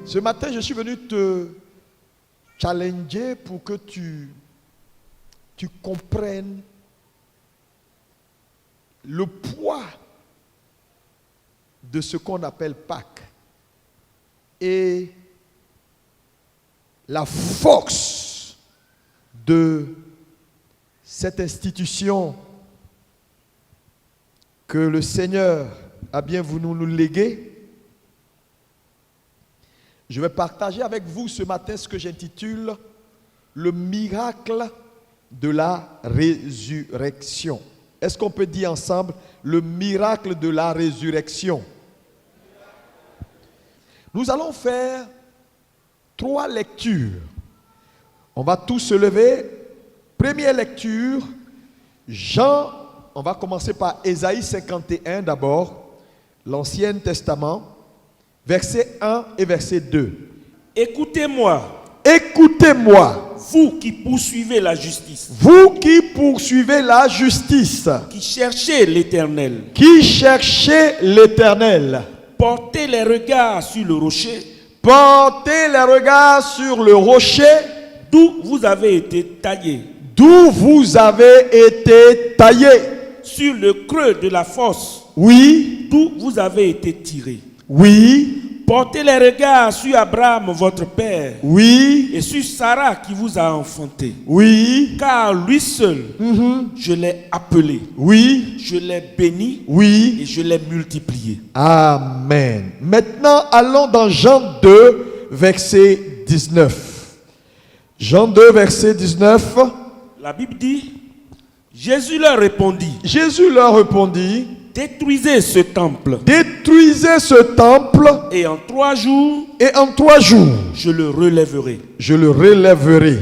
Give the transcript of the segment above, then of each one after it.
Ce matin, je suis venu te challenger pour que tu comprennes le poids de ce qu'on appelle Pâques et la force de cette institution que le Seigneur a bien voulu nous léguer. Je vais partager avec vous ce matin ce que j'intitule le miracle de la résurrection. Est-ce qu'on peut dire ensemble le miracle de la résurrection? Nous allons faire 3 lectures. On va tous se lever. Première lecture, Jean, on va commencer par Ésaïe 51 d'abord, l'Ancien Testament, verset 1 et verset 2. Écoutez-moi. Écoutez-moi. Vous qui poursuivez la justice. Vous qui poursuivez la justice. Qui cherchez l'Éternel. Qui cherchez l'Éternel. Portez les regards sur le rocher. Portez les regards sur le rocher. D'où vous avez été taillé. D'où vous avez été taillé. Sur le creux de la fosse. Oui. D'où vous avez été tiré. Oui. Portez les regards sur Abraham, votre père. Oui. Et sur Sarah qui vous a enfanté. Oui. Car lui seul, je l'ai appelé. Oui. Je l'ai béni. Oui. Et je l'ai multiplié. Amen. Maintenant, allons dans Jean 2, verset 19. Jean 2, verset 19. La Bible dit, Jésus leur répondit. Jésus leur répondit. Détruisez ce temple. Détruisez ce temple. Et en 3 jours. Et en 3 jours. Je le relèverai. Je le relèverai.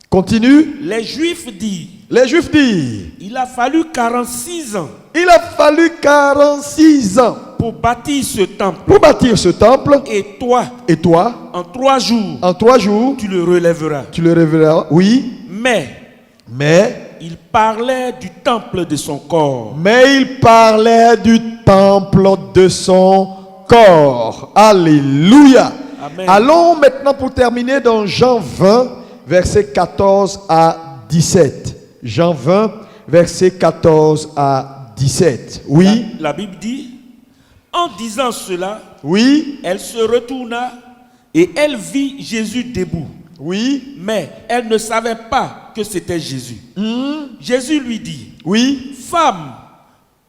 Continue. Les Juifs disent. Les Juifs disent. Il a fallu 46 ans. Il a fallu 46 ans. Pour bâtir ce temple. Pour bâtir ce temple. Et toi. Et toi. En 3 jours. En 3 jours. Tu le relèveras. Tu le relèveras. Oui. Mais. Il parlait du temple de son corps. Mais il parlait du temple de son corps. Alléluia. Amen. Allons maintenant pour terminer dans Jean 20, versets 14 à 17. Jean 20, versets 14 à 17. Oui. La Bible dit, en disant cela, oui. Elle se retourna et elle vit Jésus debout. Oui. Mais elle ne savait pas que c'était Jésus. Jésus lui dit, oui. Femme,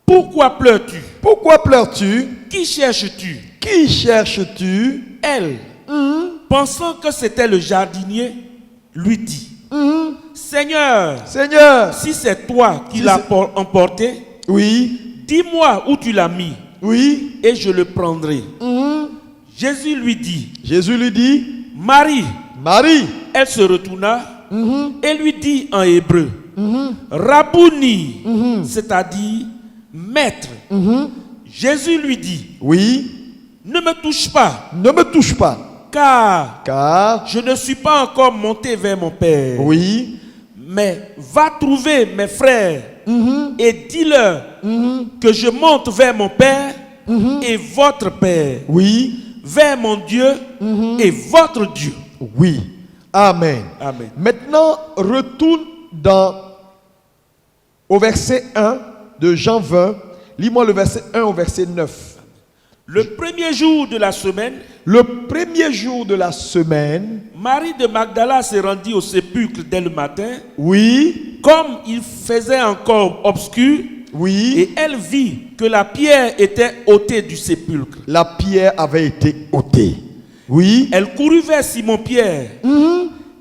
pourquoi pleures-tu? Pourquoi pleures-tu? Qui cherches-tu? Qui cherches-tu? Elle, pensant que c'était le jardinier, lui dit, Seigneur, si c'est toi qui l'as emporté, oui. Dis-moi où tu l'as mis. Oui. Et je le prendrai. Jésus lui dit, Marie. Marie. Elle se retourna et lui dit en hébreu, Rabouni, c'est-à-dire maître. Jésus lui dit, oui. Ne me touche pas. Ne me touche pas. Car je ne suis pas encore monté vers mon Père. Oui. Mais va trouver mes frères et dis-leur que je monte vers mon Père et votre Père. Oui. Vers mon Dieu et votre Dieu. Oui. Amen. Amen. Maintenant, retourne au verset 1 de Jean 20. Lis-moi le verset 1 au verset 9. Le premier jour de la semaine. Le premier jour de la semaine. Marie de Magdala se rendit au sépulcre dès le matin. Oui. Comme il faisait encore obscur. Oui. Et elle vit que la pierre était ôtée du sépulcre. La pierre avait été ôtée. Oui. Elle courut vers Simon-Pierre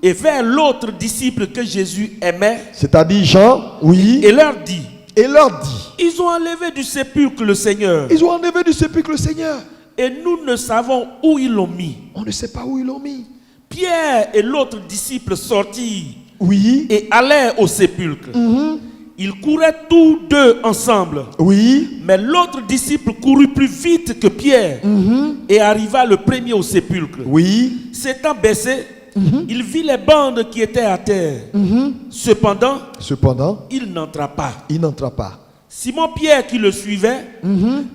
et vers l'autre disciple que Jésus aimait. C'est-à-dire Jean. Oui. Et leur dit. Ils ont enlevé du sépulcre le Seigneur. Ils ont enlevé du sépulcre le Seigneur. Et nous ne savons où ils l'ont mis. On ne sait pas où ils l'ont mis. Pierre et l'autre disciple sortirent. Oui. Et allèrent au sépulcre. Ils couraient tous deux ensemble. Oui. Mais l'autre disciple courut plus vite que Pierre et arriva le premier au sépulcre. Oui. S'étant baissé, il vit les bandes qui étaient à terre. Cependant, il n'entra pas. Simon-Pierre qui le suivait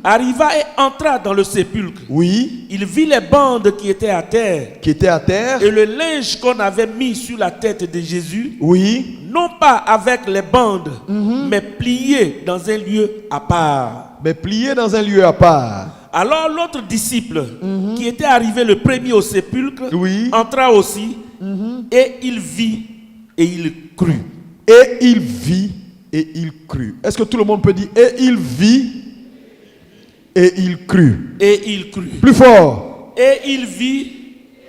arriva et entra dans le sépulcre. Oui. Il vit les bandes qui étaient à terre. Qui était à terre. Et le linge qu'on avait mis sur la tête de Jésus. Oui. Non pas avec les bandes, mais plié dans un lieu à part. Mais plié dans un lieu à part. Alors l'autre disciple qui était arrivé le premier au sépulcre entra aussi et il vit et il crut. Et il vit et il crut. Est-ce que tout le monde peut dire et il vit et il crut? Et il crut. Plus fort. Et il vit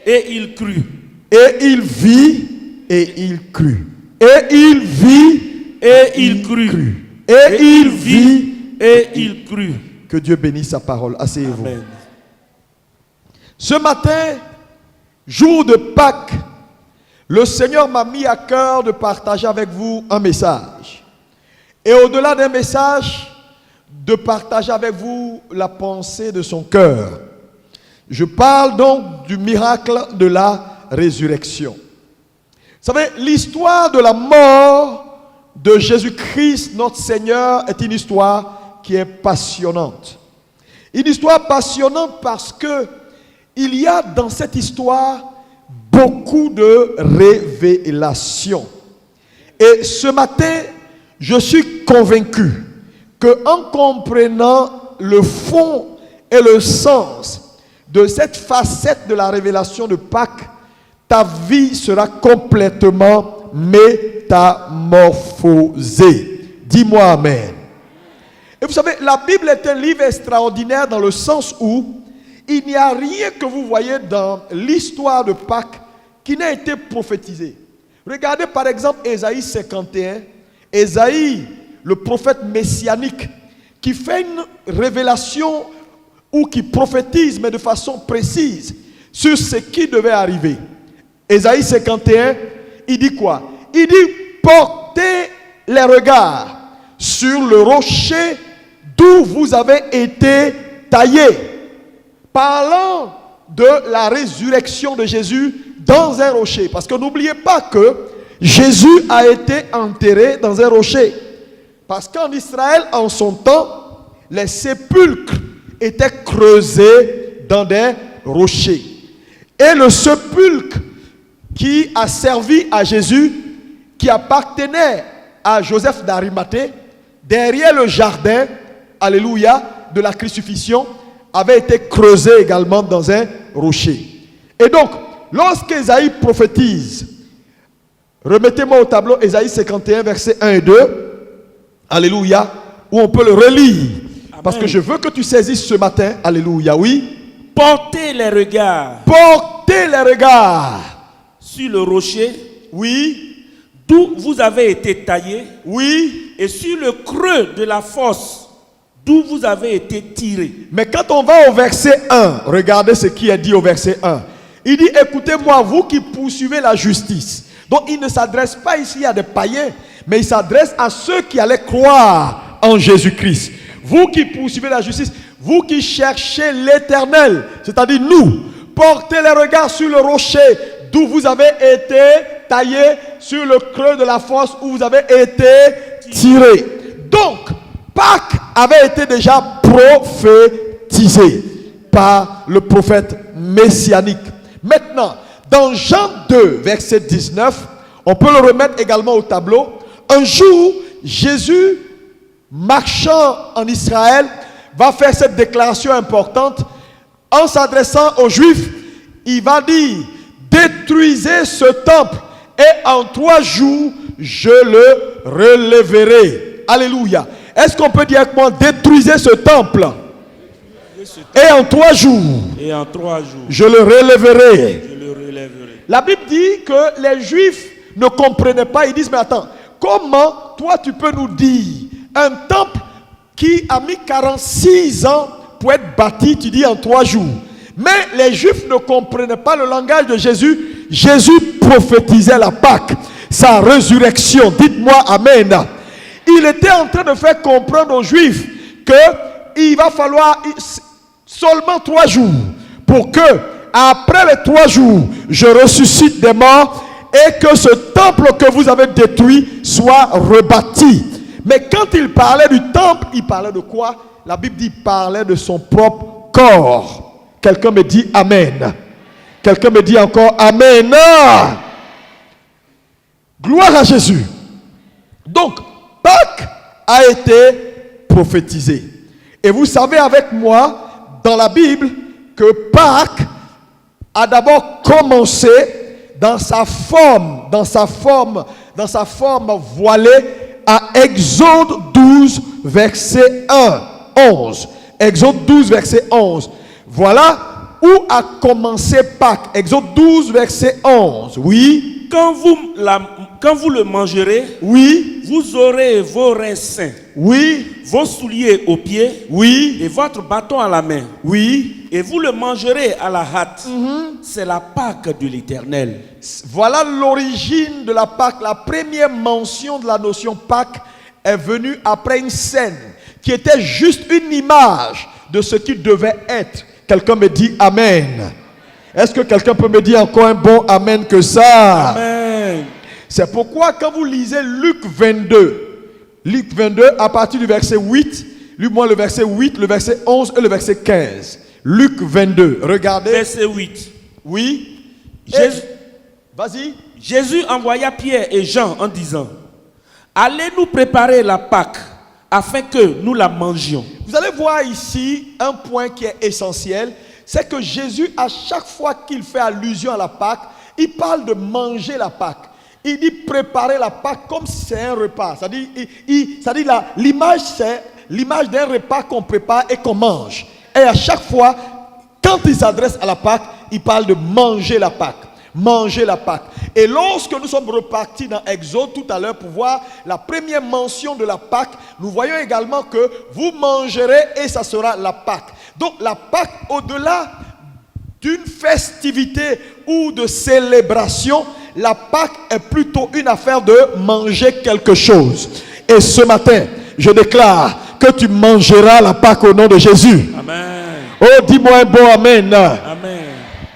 et il crut. Et il vit et il crut. Et il vit et il crut. Et il vit et il crut. Que Dieu bénisse sa parole. Asseyez-vous. Amen. Ce matin, jour de Pâques, le Seigneur m'a mis à cœur de partager avec vous un message. Et au-delà d'un message, de partager avec vous la pensée de son cœur. Je parle donc du miracle de la résurrection. Vous savez, l'histoire de la mort de Jésus-Christ, notre Seigneur, est une histoire qui est passionnante. Une histoire passionnante parce que il y a dans cette histoire beaucoup de révélations. Et ce matin, je suis convaincu qu'en comprenant le fond et le sens de cette facette de la révélation de Pâques, ta vie sera complètement métamorphosée. Dis-moi amen. Et vous savez, la Bible est un livre extraordinaire dans le sens où il n'y a rien que vous voyez dans l'histoire de Pâques qui n'a été prophétisé. Regardez par exemple Ésaïe 51. Ésaïe, le prophète messianique, qui fait une révélation ou qui prophétise, mais de façon précise, sur ce qui devait arriver. Ésaïe 51, il dit quoi? Il dit, portez les regards sur le rocher d'où vous avez été taillés. Parlant de la résurrection de Jésus dans un rocher. Parce que n'oubliez pas que Jésus a été enterré dans un rocher. Parce qu'en Israël, en son temps, les sépulcres étaient creusés dans des rochers. Et le sépulcre qui a servi à Jésus, qui appartenait à Joseph d'Arimathée, derrière le jardin, alléluia, de la crucifixion, avait été creusé également dans un rocher. Et donc, lorsqu'Ésaïe prophétise, remettez-moi au tableau Ésaïe 51, versets 1 et 2, alléluia, où on peut le relire. Amen. Parce que je veux que tu saisisses ce matin, alléluia, oui. Portez les regards. Portez les regards. Sur le rocher. Oui. D'où vous avez été taillé. Oui. Et sur le creux de la fosse, d'où vous avez été tiré. Mais quand on va au verset 1, regardez ce qui est dit au verset 1. Il dit, écoutez-moi, vous qui poursuivez la justice. Donc il ne s'adresse pas ici à des païens, mais il s'adresse à ceux qui allaient croire en Jésus-Christ. Vous qui poursuivez la justice, vous qui cherchez l'éternel, c'est-à-dire nous, portez les regards sur le rocher d'où vous avez été taillé, sur le creux de la fosse où vous avez été tiré. Donc, Pâques avait été déjà prophétisé par le prophète messianique. Maintenant, dans Jean 2, verset 19, on peut le remettre également au tableau. Un jour, Jésus, marchant en Israël, va faire cette déclaration importante. En s'adressant aux Juifs, il va dire, détruisez ce temple et en 3 jours, je le relèverai. Alléluia. Est-ce qu'on peut dire avec moi, détruisez ce temple et en 3 jours, je le relèverai. La Bible dit que les Juifs ne comprenaient pas. Ils disent, mais attends, comment toi tu peux nous dire un temple qui a mis 46 ans pour être bâti, tu dis en 3 jours. Mais les Juifs ne comprenaient pas le langage de Jésus. Jésus prophétisait la Pâque, sa résurrection. Dites-moi amen. Il était en train de faire comprendre aux Juifs qu'il va falloir seulement 3 jours pour que, après les 3 jours, je ressuscite des morts et que ce temple que vous avez détruit soit rebâti. Mais quand il parlait du temple, il parlait de quoi? La Bible dit qu'il parlait de son propre corps. Quelqu'un me dit Amen. Quelqu'un me dit encore Amen. Gloire à Jésus. Donc, Pâques a été prophétisé. Et vous savez avec moi, dans la Bible, que Pâques a d'abord commencé dans sa forme voilée à Exode 12, verset 1, 11. Exode 12, verset 11. Voilà où a commencé Pâques. Exode 12, verset 11. Oui. Quand vous le mangerez, oui, vous aurez vos reins sains, oui, vos souliers aux pieds, oui, et votre bâton à la main, oui, et vous le mangerez à la hâte. C'est la Pâque de l'Éternel. Voilà l'origine de la Pâque. La première mention de la notion Pâque est venue après une scène qui était juste une image de ce qui devait être. Quelqu'un me dit Amen. Est-ce que quelqu'un peut me dire encore un bon Amen que ça? Amen. C'est pourquoi quand vous lisez Luc 22 à partir du verset 8, lis-moi le verset 8, le verset 11 et le verset 15. Luc 22, regardez. Verset 8. Oui. Vas-y. Jésus envoya Pierre et Jean en disant: allez nous préparer la Pâque afin que nous la mangions. Vous allez voir ici un point qui est essentiel. C'est que Jésus, à chaque fois qu'il fait allusion à la Pâque, il parle de manger la Pâque. Il dit préparer la Pâque comme si c'est un repas. C'est-à-dire l'image, c'est l'image d'un repas qu'on prépare et qu'on mange. Et à chaque fois, quand il s'adresse à la Pâque, il parle de manger la Pâque. Manger la Pâque. Et lorsque nous sommes repartis dans Exode tout à l'heure pour voir la première mention de la Pâque, nous voyons également que vous mangerez et ça sera la Pâque. Donc la Pâque, au-delà d'une festivité ou de célébration, la Pâque est plutôt une affaire de manger quelque chose. Et ce matin, je déclare que tu mangeras la Pâque au nom de Jésus. Amen. Oh, dis-moi un bon Amen. Amen.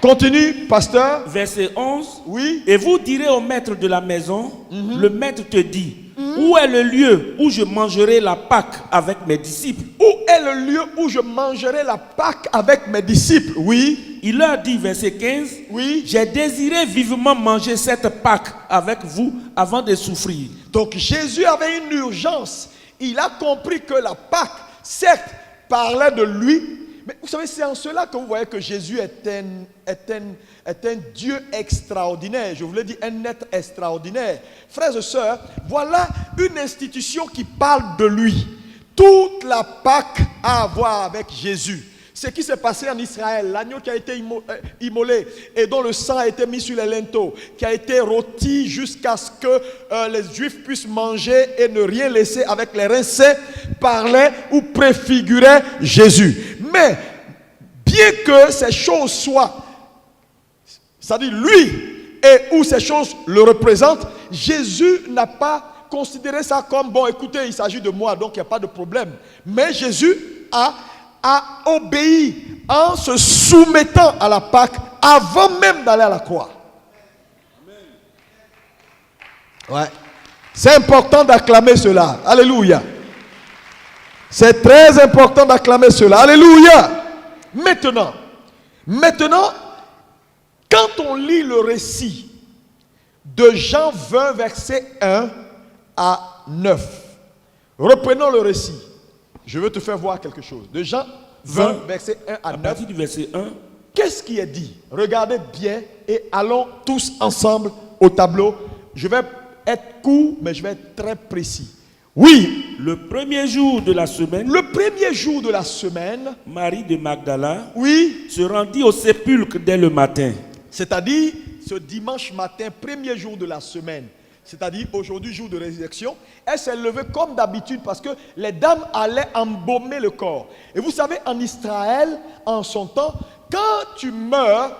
Continue, pasteur. Verset 11. Oui. Et vous direz au maître de la maison, le maître te dit, où est le lieu où je mangerai la Pâque avec mes disciples? Où est le lieu où je mangerai la Pâque avec mes disciples? Oui. Il leur dit, verset 15, oui. J'ai désiré vivement manger cette Pâque avec vous avant de souffrir. Donc Jésus avait une urgence. Il a compris que la Pâque, certes, parlait de lui. Mais vous savez, c'est en cela que vous voyez que Jésus est un Dieu extraordinaire. Je vous l'ai dit, un être extraordinaire. Frères et sœurs, voilà une institution qui parle de lui. Toute la Pâque a à voir avec Jésus. Ce qui s'est passé en Israël, l'agneau qui a été immolé et dont le sang a été mis sur les linteaux, qui a été rôti jusqu'à ce que les Juifs puissent manger et ne rien laisser avec les reins sains, parlait ou préfigurait Jésus. Mais bien que ces choses soient, c'est-à-dire lui et où ces choses le représentent, Jésus n'a pas considéré ça comme, bon écoutez, il s'agit de moi, donc il n'y a pas de problème. Mais Jésus a obéi en se soumettant à la Pâque avant même d'aller à la croix. Ouais. C'est important d'acclamer cela. Alléluia. C'est très important d'acclamer cela. Alléluia. Maintenant, quand on lit le récit de Jean 20, verset 1 à 9, reprenons le récit. Je veux te faire voir quelque chose. De Jean 20, verset 1 à 9. À partir du verset 1. Qu'est-ce qui est dit? Regardez bien et allons tous ensemble au tableau. Je vais être court, mais je vais être très précis. Oui. Le premier jour de la semaine. Le premier jour de la semaine. Marie de Magdala. Oui. Se rendit au sépulcre dès le matin. C'est-à-dire ce dimanche matin, premier jour de la semaine. C'est-à-dire aujourd'hui, jour de résurrection, elle s'est levée comme d'habitude parce que les dames allaient embaumer le corps. Et vous savez, en Israël, en son temps, quand tu meurs,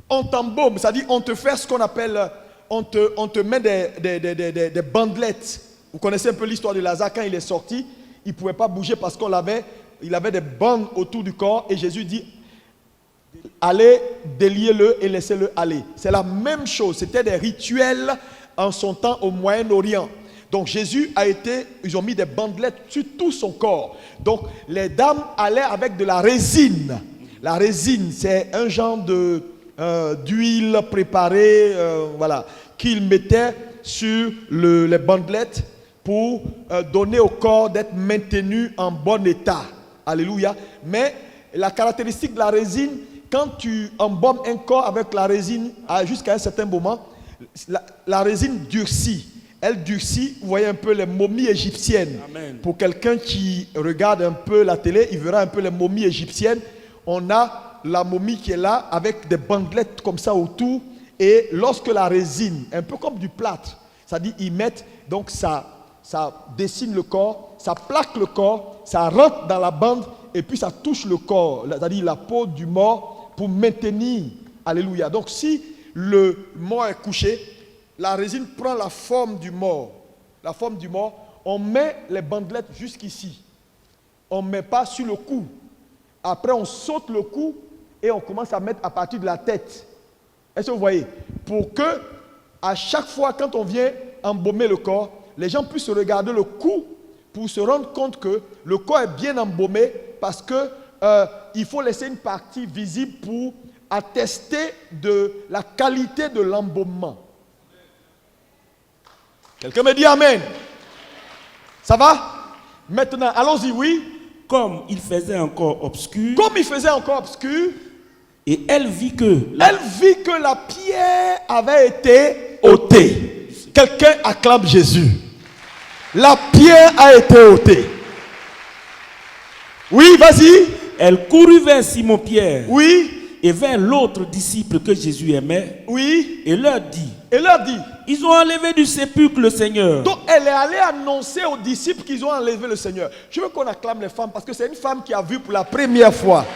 on t'embaume, c'est-à-dire on te fait ce qu'on appelle, on te met des bandelettes. Vous connaissez un peu l'histoire de Lazare, quand il est sorti, il ne pouvait pas bouger parce il avait des bandes autour du corps et Jésus dit, allez, déliez-le et laissez-le aller. C'est la même chose, c'était des rituels en son temps au Moyen-Orient. Donc Jésus ils ont mis des bandelettes sur tout son corps. Donc les dames allaient avec de la résine. La résine, c'est un genre d'huile préparée, voilà, qu'ils mettaient sur les bandelettes pour donner au corps d'être maintenu en bon état. Alléluia. Mais la caractéristique de la résine, quand tu embaumes un corps avec la résine jusqu'à un certain moment, la résine durcit. Elle durcit, vous voyez un peu les momies égyptiennes. Amen. Pour quelqu'un qui regarde un peu la télé, il verra un peu les momies égyptiennes. On a la momie qui est là avec des bandelettes comme ça autour. Et lorsque la résine, un peu comme du plâtre, ça dit ils mettent, donc ça dessine le corps, ça plaque le corps, ça rentre dans la bande et puis ça touche le corps, c'est-à-dire la peau du mort pour maintenir. Alléluia. Donc si le mort est couché, la résine prend la forme du mort. La forme du mort, on met les bandelettes jusqu'ici. On ne met pas sur le cou. Après, on saute le cou et on commence à mettre à partir de la tête. Est-ce que vous voyez? Pour que, à chaque fois, quand on vient embaumer le corps, les gens puissent regarder le cou pour se rendre compte que le corps est bien embaumé parce qu'il faut laisser une partie visible pour attester de la qualité de l'embaumement. Quelqu'un me dit Amen. Ça va? Maintenant, allons-y, oui. Comme il faisait encore obscur. Comme il faisait encore obscur. Et elle vit que la pierre avait été ôtée. Quelqu'un acclame Jésus. La pierre a été ôtée. Oui, vas-y. Elle courut vers Simon-Pierre. Oui. Et vers l'autre disciple que Jésus aimait. Oui. Et leur dit. Ils ont enlevé du sépulcre le Seigneur. Donc elle est allée annoncer aux disciples qu'ils ont enlevé le Seigneur. Je veux qu'on acclame les femmes parce que c'est une femme qui a vu pour la première fois.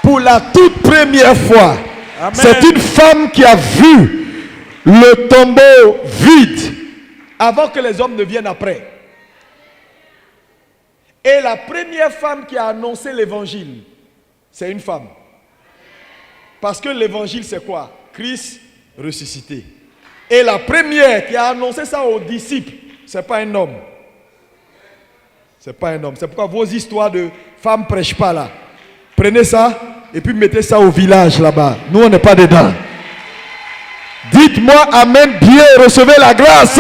Pour la toute première fois. Amen. C'est une femme qui a vu le tombeau vide avant que les hommes ne viennent après. Et la première femme qui a annoncé l'évangile, c'est une femme. Parce que l'évangile, c'est quoi? Christ ressuscité. Et la première qui a annoncé ça aux disciples, ce n'est pas un homme. Ce n'est pas un homme. C'est pourquoi vos histoires de femmes ne prêchent pas là. Prenez ça et puis mettez ça au village là-bas. Nous, on n'est pas dedans. Dites-moi Amen bien, recevez la grâce.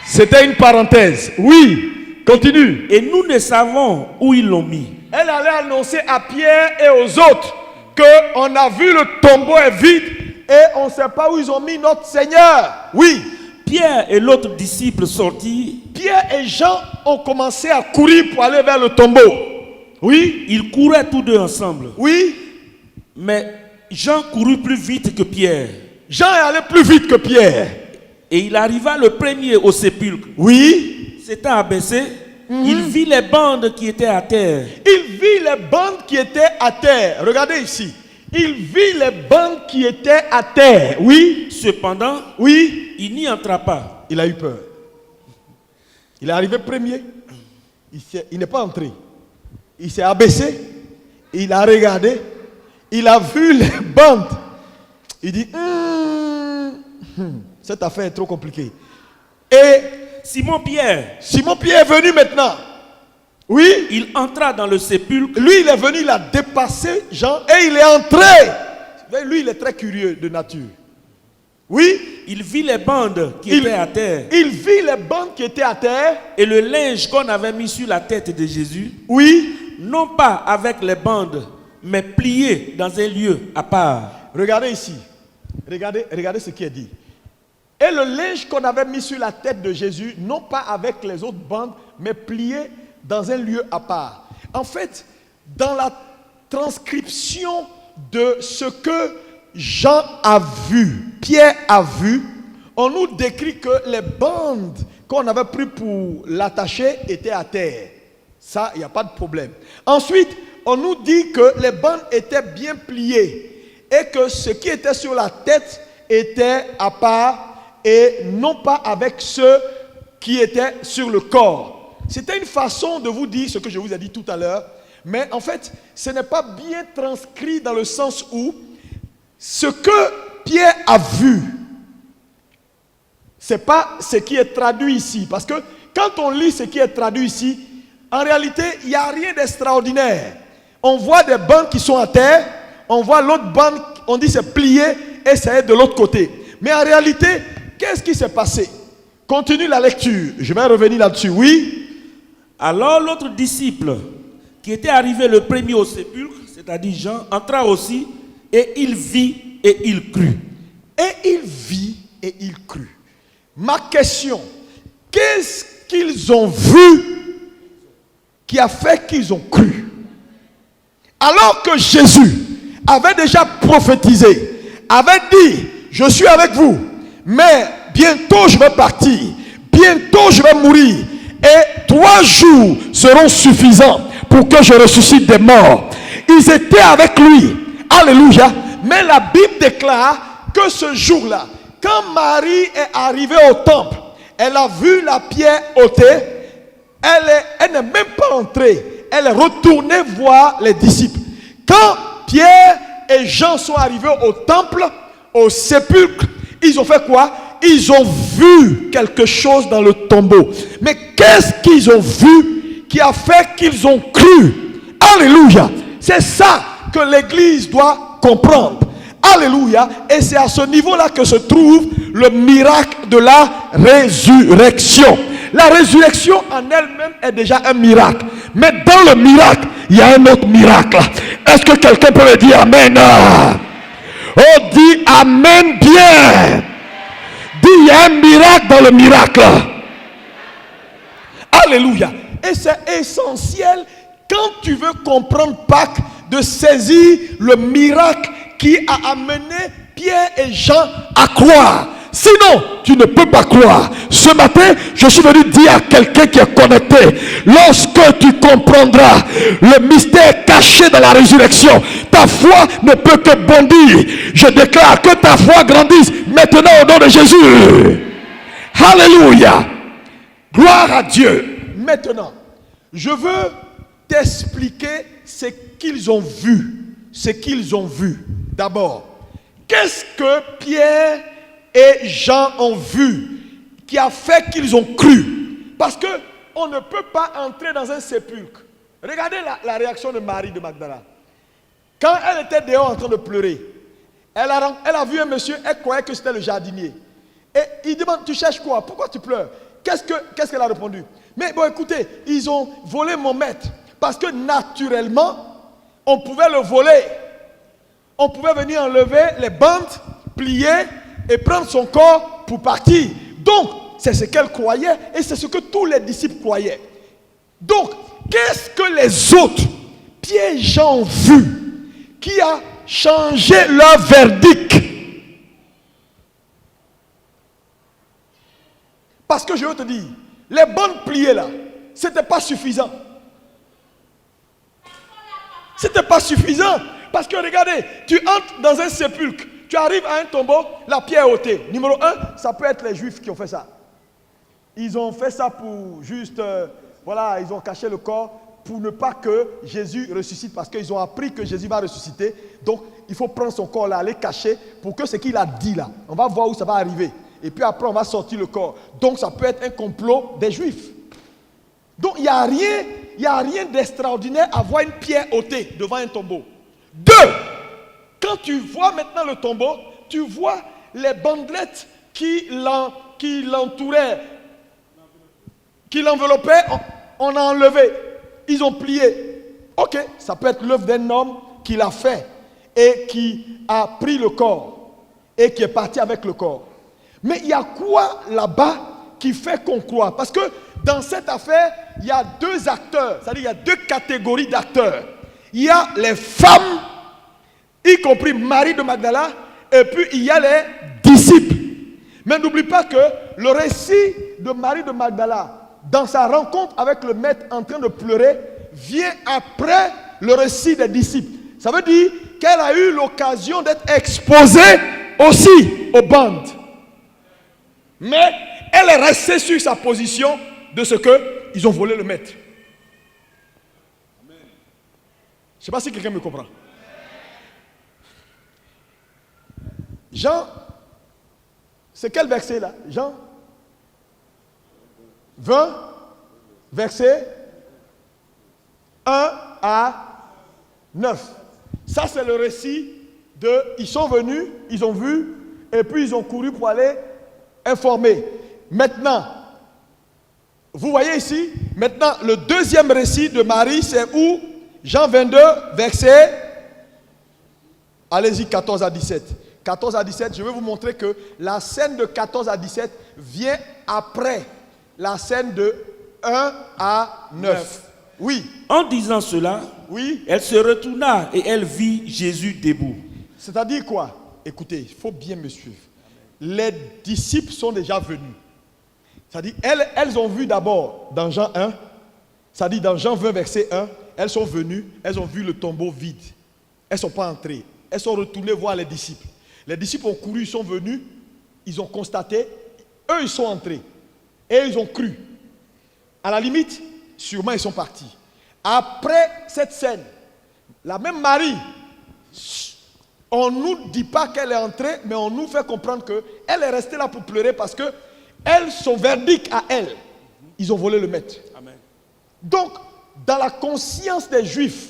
C'était une parenthèse. Oui, continue. Et nous ne savons où ils l'ont mis. Elle allait annoncer à Pierre et aux autres qu'on a vu le tombeau est vide et on ne sait pas où ils ont mis notre Seigneur. Oui. Pierre et l'autre disciple sortirent. Pierre et Jean ont commencé à courir pour aller vers le tombeau. Oui. Ils couraient tous deux ensemble. Oui. Mais Jean courut plus vite que Pierre. Jean est allé plus vite que Pierre. Et il arriva le premier au sépulcre. Oui. S'étant abaissé, il vit les bandes qui étaient à terre. Il vit les bandes qui étaient à terre. Regardez ici. Il vit les bandes qui étaient à terre. Oui. Cependant, oui. Il n'y entra pas. Il a eu peur. Il est arrivé premier. Il n'est pas entré. Il s'est abaissé. Il a regardé. Il a vu les bandes. Il dit, cette affaire est trop compliquée. Et Simon-Pierre est venu maintenant. Oui. Il entra dans le sépulcre. Lui, il est venu, il a dépassé Jean et il est entré. Lui, il est très curieux de nature. Oui. Il vit les bandes qui étaient à terre. Il vit les bandes qui étaient à terre. Et le linge qu'on avait mis sur la tête de Jésus. Oui. Non pas avec les bandes, mais plié dans un lieu à part. Regardez ici. Regardez ce qui est dit. Et le linge qu'on avait mis sur la tête de Jésus, non pas avec les autres bandes, mais plié dans un lieu à part. En fait, dans la transcription de ce que Jean a vu, Pierre a vu, on nous décrit que les bandes qu'on avait pris pour l'attacher étaient à terre. Ça, il n'y a pas de problème. Ensuite, on nous dit que les bandes étaient bien pliées et que ce qui était sur la tête était à part et non pas avec ceux qui étaient sur le corps. C'était une façon de vous dire ce que je vous ai dit tout à l'heure, mais en fait, ce n'est pas bien transcrit dans le sens où ce que Pierre a vu, ce n'est pas ce qui est traduit ici. Parce que quand on lit ce qui est traduit ici, en réalité, il n'y a rien d'extraordinaire. On voit des bandes qui sont à terre, on voit l'autre bande, on dit c'est plié et c'est de l'autre côté. Mais en réalité, qu'est-ce qui s'est passé? Continue la lecture, je vais revenir là-dessus, oui. Alors l'autre disciple, qui était arrivé le premier au sépulcre, c'est-à-dire Jean, entra aussi, et il vit et il crut. Et il vit et il crut. Ma question, qu'est-ce qu'ils ont vu qui a fait qu'ils ont cru? Alors que Jésus avait déjà prophétisé, avait dit, je suis avec vous, mais bientôt je vais partir, bientôt je vais mourir, et 3 jours seront suffisants pour que je ressuscite des morts. Ils étaient avec lui, alléluia, mais la Bible déclare que ce jour-là, quand Marie est arrivée au temple, elle a vu la pierre ôtée, elle n'est même pas entrée, elle est retournée voir les disciples. Quand Pierre et Jean sont arrivés au temple, au sépulcre, ils ont fait quoi? Ils ont vu quelque chose dans le tombeau. Mais qu'est-ce qu'ils ont vu qui a fait qu'ils ont cru? Alléluia. C'est ça que l'Église doit comprendre. Alléluia. Et c'est à ce niveau-là que se trouve le miracle de la résurrection. La résurrection en elle-même est déjà un miracle. Mais dans le miracle, il y a un autre miracle. Est-ce que quelqu'un peut me dire Amen? Oh, dis Amen bien. Dis, il y a un miracle dans le miracle. Alléluia. Et c'est essentiel quand tu veux comprendre Pâques de saisir le miracle qui a amené Pierre et Jean à croire. Sinon, tu ne peux pas croire. Ce matin, je suis venu dire à quelqu'un qui est connecté, lorsque tu comprendras le mystère caché dans la résurrection, ta foi ne peut que bondir. Je déclare que ta foi grandisse maintenant au nom de Jésus. Alléluia. Gloire à Dieu. Maintenant, je veux t'expliquer ce qu'ils ont vu. Ce qu'ils ont vu. D'abord, qu'est-ce que Pierre et Jean ont vu qui a fait qu'ils ont cru? Parce que on ne peut pas entrer dans un sépulcre. Regardez la réaction de Marie de Magdala. Quand elle était dehors en train de pleurer, elle a vu un monsieur, elle croyait que c'était le jardinier. Et il demande, tu cherches quoi? Pourquoi tu pleures? Qu'est-ce qu'elle a répondu? Mais bon, écoutez, ils ont volé mon maître. Parce que naturellement, on pouvait le voler. On pouvait venir enlever les bandes, plier et prendre son corps pour partir. Donc, c'est ce qu'elle croyait et c'est ce que tous les disciples croyaient. Donc, qu'est-ce que les autres, Pierre et Jean, ont vu qui a changé leur verdict? Parce que je veux te dire, les bandes pliées là, ce n'était pas suffisant. C'était pas suffisant. Parce que regardez, tu entres dans un sépulcre, tu arrives à un tombeau, la pierre est ôtée. Numéro 1, ça peut être les Juifs qui ont fait ça. Ils ont fait ça pour juste, voilà, ils ont caché le corps pour ne pas que Jésus ressuscite, parce qu'ils ont appris que Jésus va ressusciter. Donc, il faut prendre son corps là, aller cacher pour que ce qu'il a dit là, on va voir où ça va arriver. Et puis après, on va sortir le corps. Donc, ça peut être un complot des Juifs. Donc, il n'y a rien d'extraordinaire à voir une pierre ôtée devant un tombeau. 2, quand tu vois maintenant le tombeau, tu vois les bandelettes qui l'entouraient, qui l'enveloppaient, on a enlevé, ils ont plié. Ok, ça peut être l'œuvre d'un homme qui l'a fait et qui a pris le corps et qui est parti avec le corps. Mais il y a quoi là-bas qui fait qu'on croit? Parce que dans cette affaire, il y a 2 acteurs, c'est-à-dire il y a 2 catégories d'acteurs. Il y a les femmes, y compris Marie de Magdala, et puis il y a les disciples. Mais n'oublie pas que le récit de Marie de Magdala, dans sa rencontre avec le maître en train de pleurer, vient après le récit des disciples. Ça veut dire qu'elle a eu l'occasion d'être exposée aussi aux bandes. Mais elle est restée sur sa position de ce qu'ils ont volé le maître. Je ne sais pas si quelqu'un me comprend. Jean, c'est quel verset là? Jean 20, verset 1 à 9. Ça, c'est le récit de... Ils sont venus, ils ont vu, et puis ils ont couru pour aller informer. Maintenant, vous voyez ici, maintenant, le deuxième récit de Marie, c'est où? Jean 22, verset... Allez-y, 14 à 17. 14 à 17, je vais vous montrer que la scène de 14 à 17 vient après la scène de 1 à 9. Oui. En disant cela, oui, elle se retourna et elle vit Jésus debout. C'est-à-dire quoi? Écoutez, il faut bien me suivre. Les disciples sont déjà venus. C'est-à-dire, elles ont vu d'abord dans Jean 1, c'est-à-dire dans Jean 20, verset 1, elles sont venues, elles ont vu le tombeau vide. Elles ne sont pas entrées. Elles sont retournées voir les disciples. Les disciples ont couru, ils sont venus, ils ont constaté, eux ils sont entrés. Et ils ont cru. À la limite, sûrement ils sont partis. Après cette scène, la même Marie, on ne nous dit pas qu'elle est entrée, mais on nous fait comprendre qu'elle est restée là pour pleurer parce que elle, son verdict à elle, ils ont volé le maître. Amen. Donc, dans la conscience des Juifs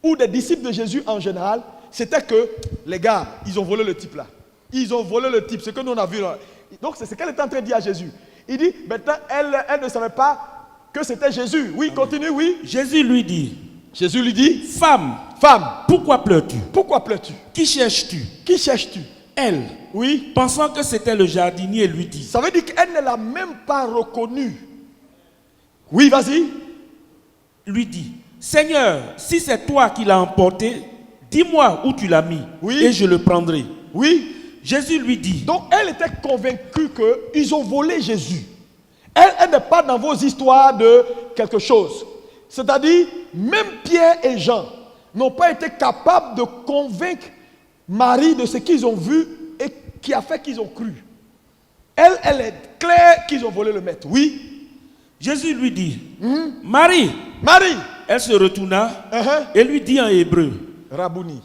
ou des disciples de Jésus en général, c'était que, les gars, ils ont volé le type là. Ils ont volé le type, ce que nous on a vu là. Donc, c'est ce qu'elle est en train de dire à Jésus. Il dit, maintenant, elle ne savait pas que c'était Jésus. Oui, continue, oui. Jésus lui dit, Femme, pourquoi pleures-tu? Pourquoi pleures-tu? Qui cherches-tu? Qui cherches-tu? Elle, oui, pensant que c'était le jardinier, lui dit. Ça veut dire qu'elle ne l'a même pas reconnu. Oui, vas-y. Lui dit, Seigneur, si c'est toi qui l'as emporté, dis-moi où tu l'as mis, oui, et je le prendrai. Oui. Jésus lui dit. Donc elle était convaincue qu'ils ont volé Jésus. Elle n'est pas dans vos histoires de quelque chose. C'est-à-dire, même Pierre et Jean n'ont pas été capables de convaincre Marie de ce qu'ils ont vu et qui a fait qu'ils ont cru. Elle est claire qu'ils ont volé le maître. Oui. Jésus lui dit, Marie. Elle se retourna et lui dit en hébreu, Rabouni.